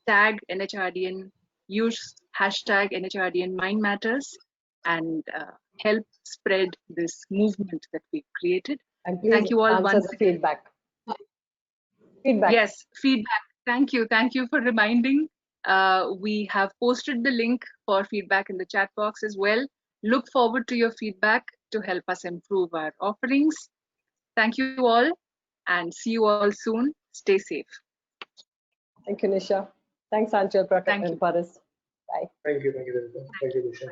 tag NHRDN, use hashtag NHRDN Mind Matters, and help spread this movement that we've created. And please thank you all answer once the again. feedback. Yes, feedback. Thank you for reminding. We have posted the link for feedback in the chat box as well. Look forward to your feedback to help us improve our offerings. Thank you all and see you all soon. Stay safe. Thank you, Nisha. Thanks, Anchal, Prakat, and Paras. Bye. Thank you, Nisha.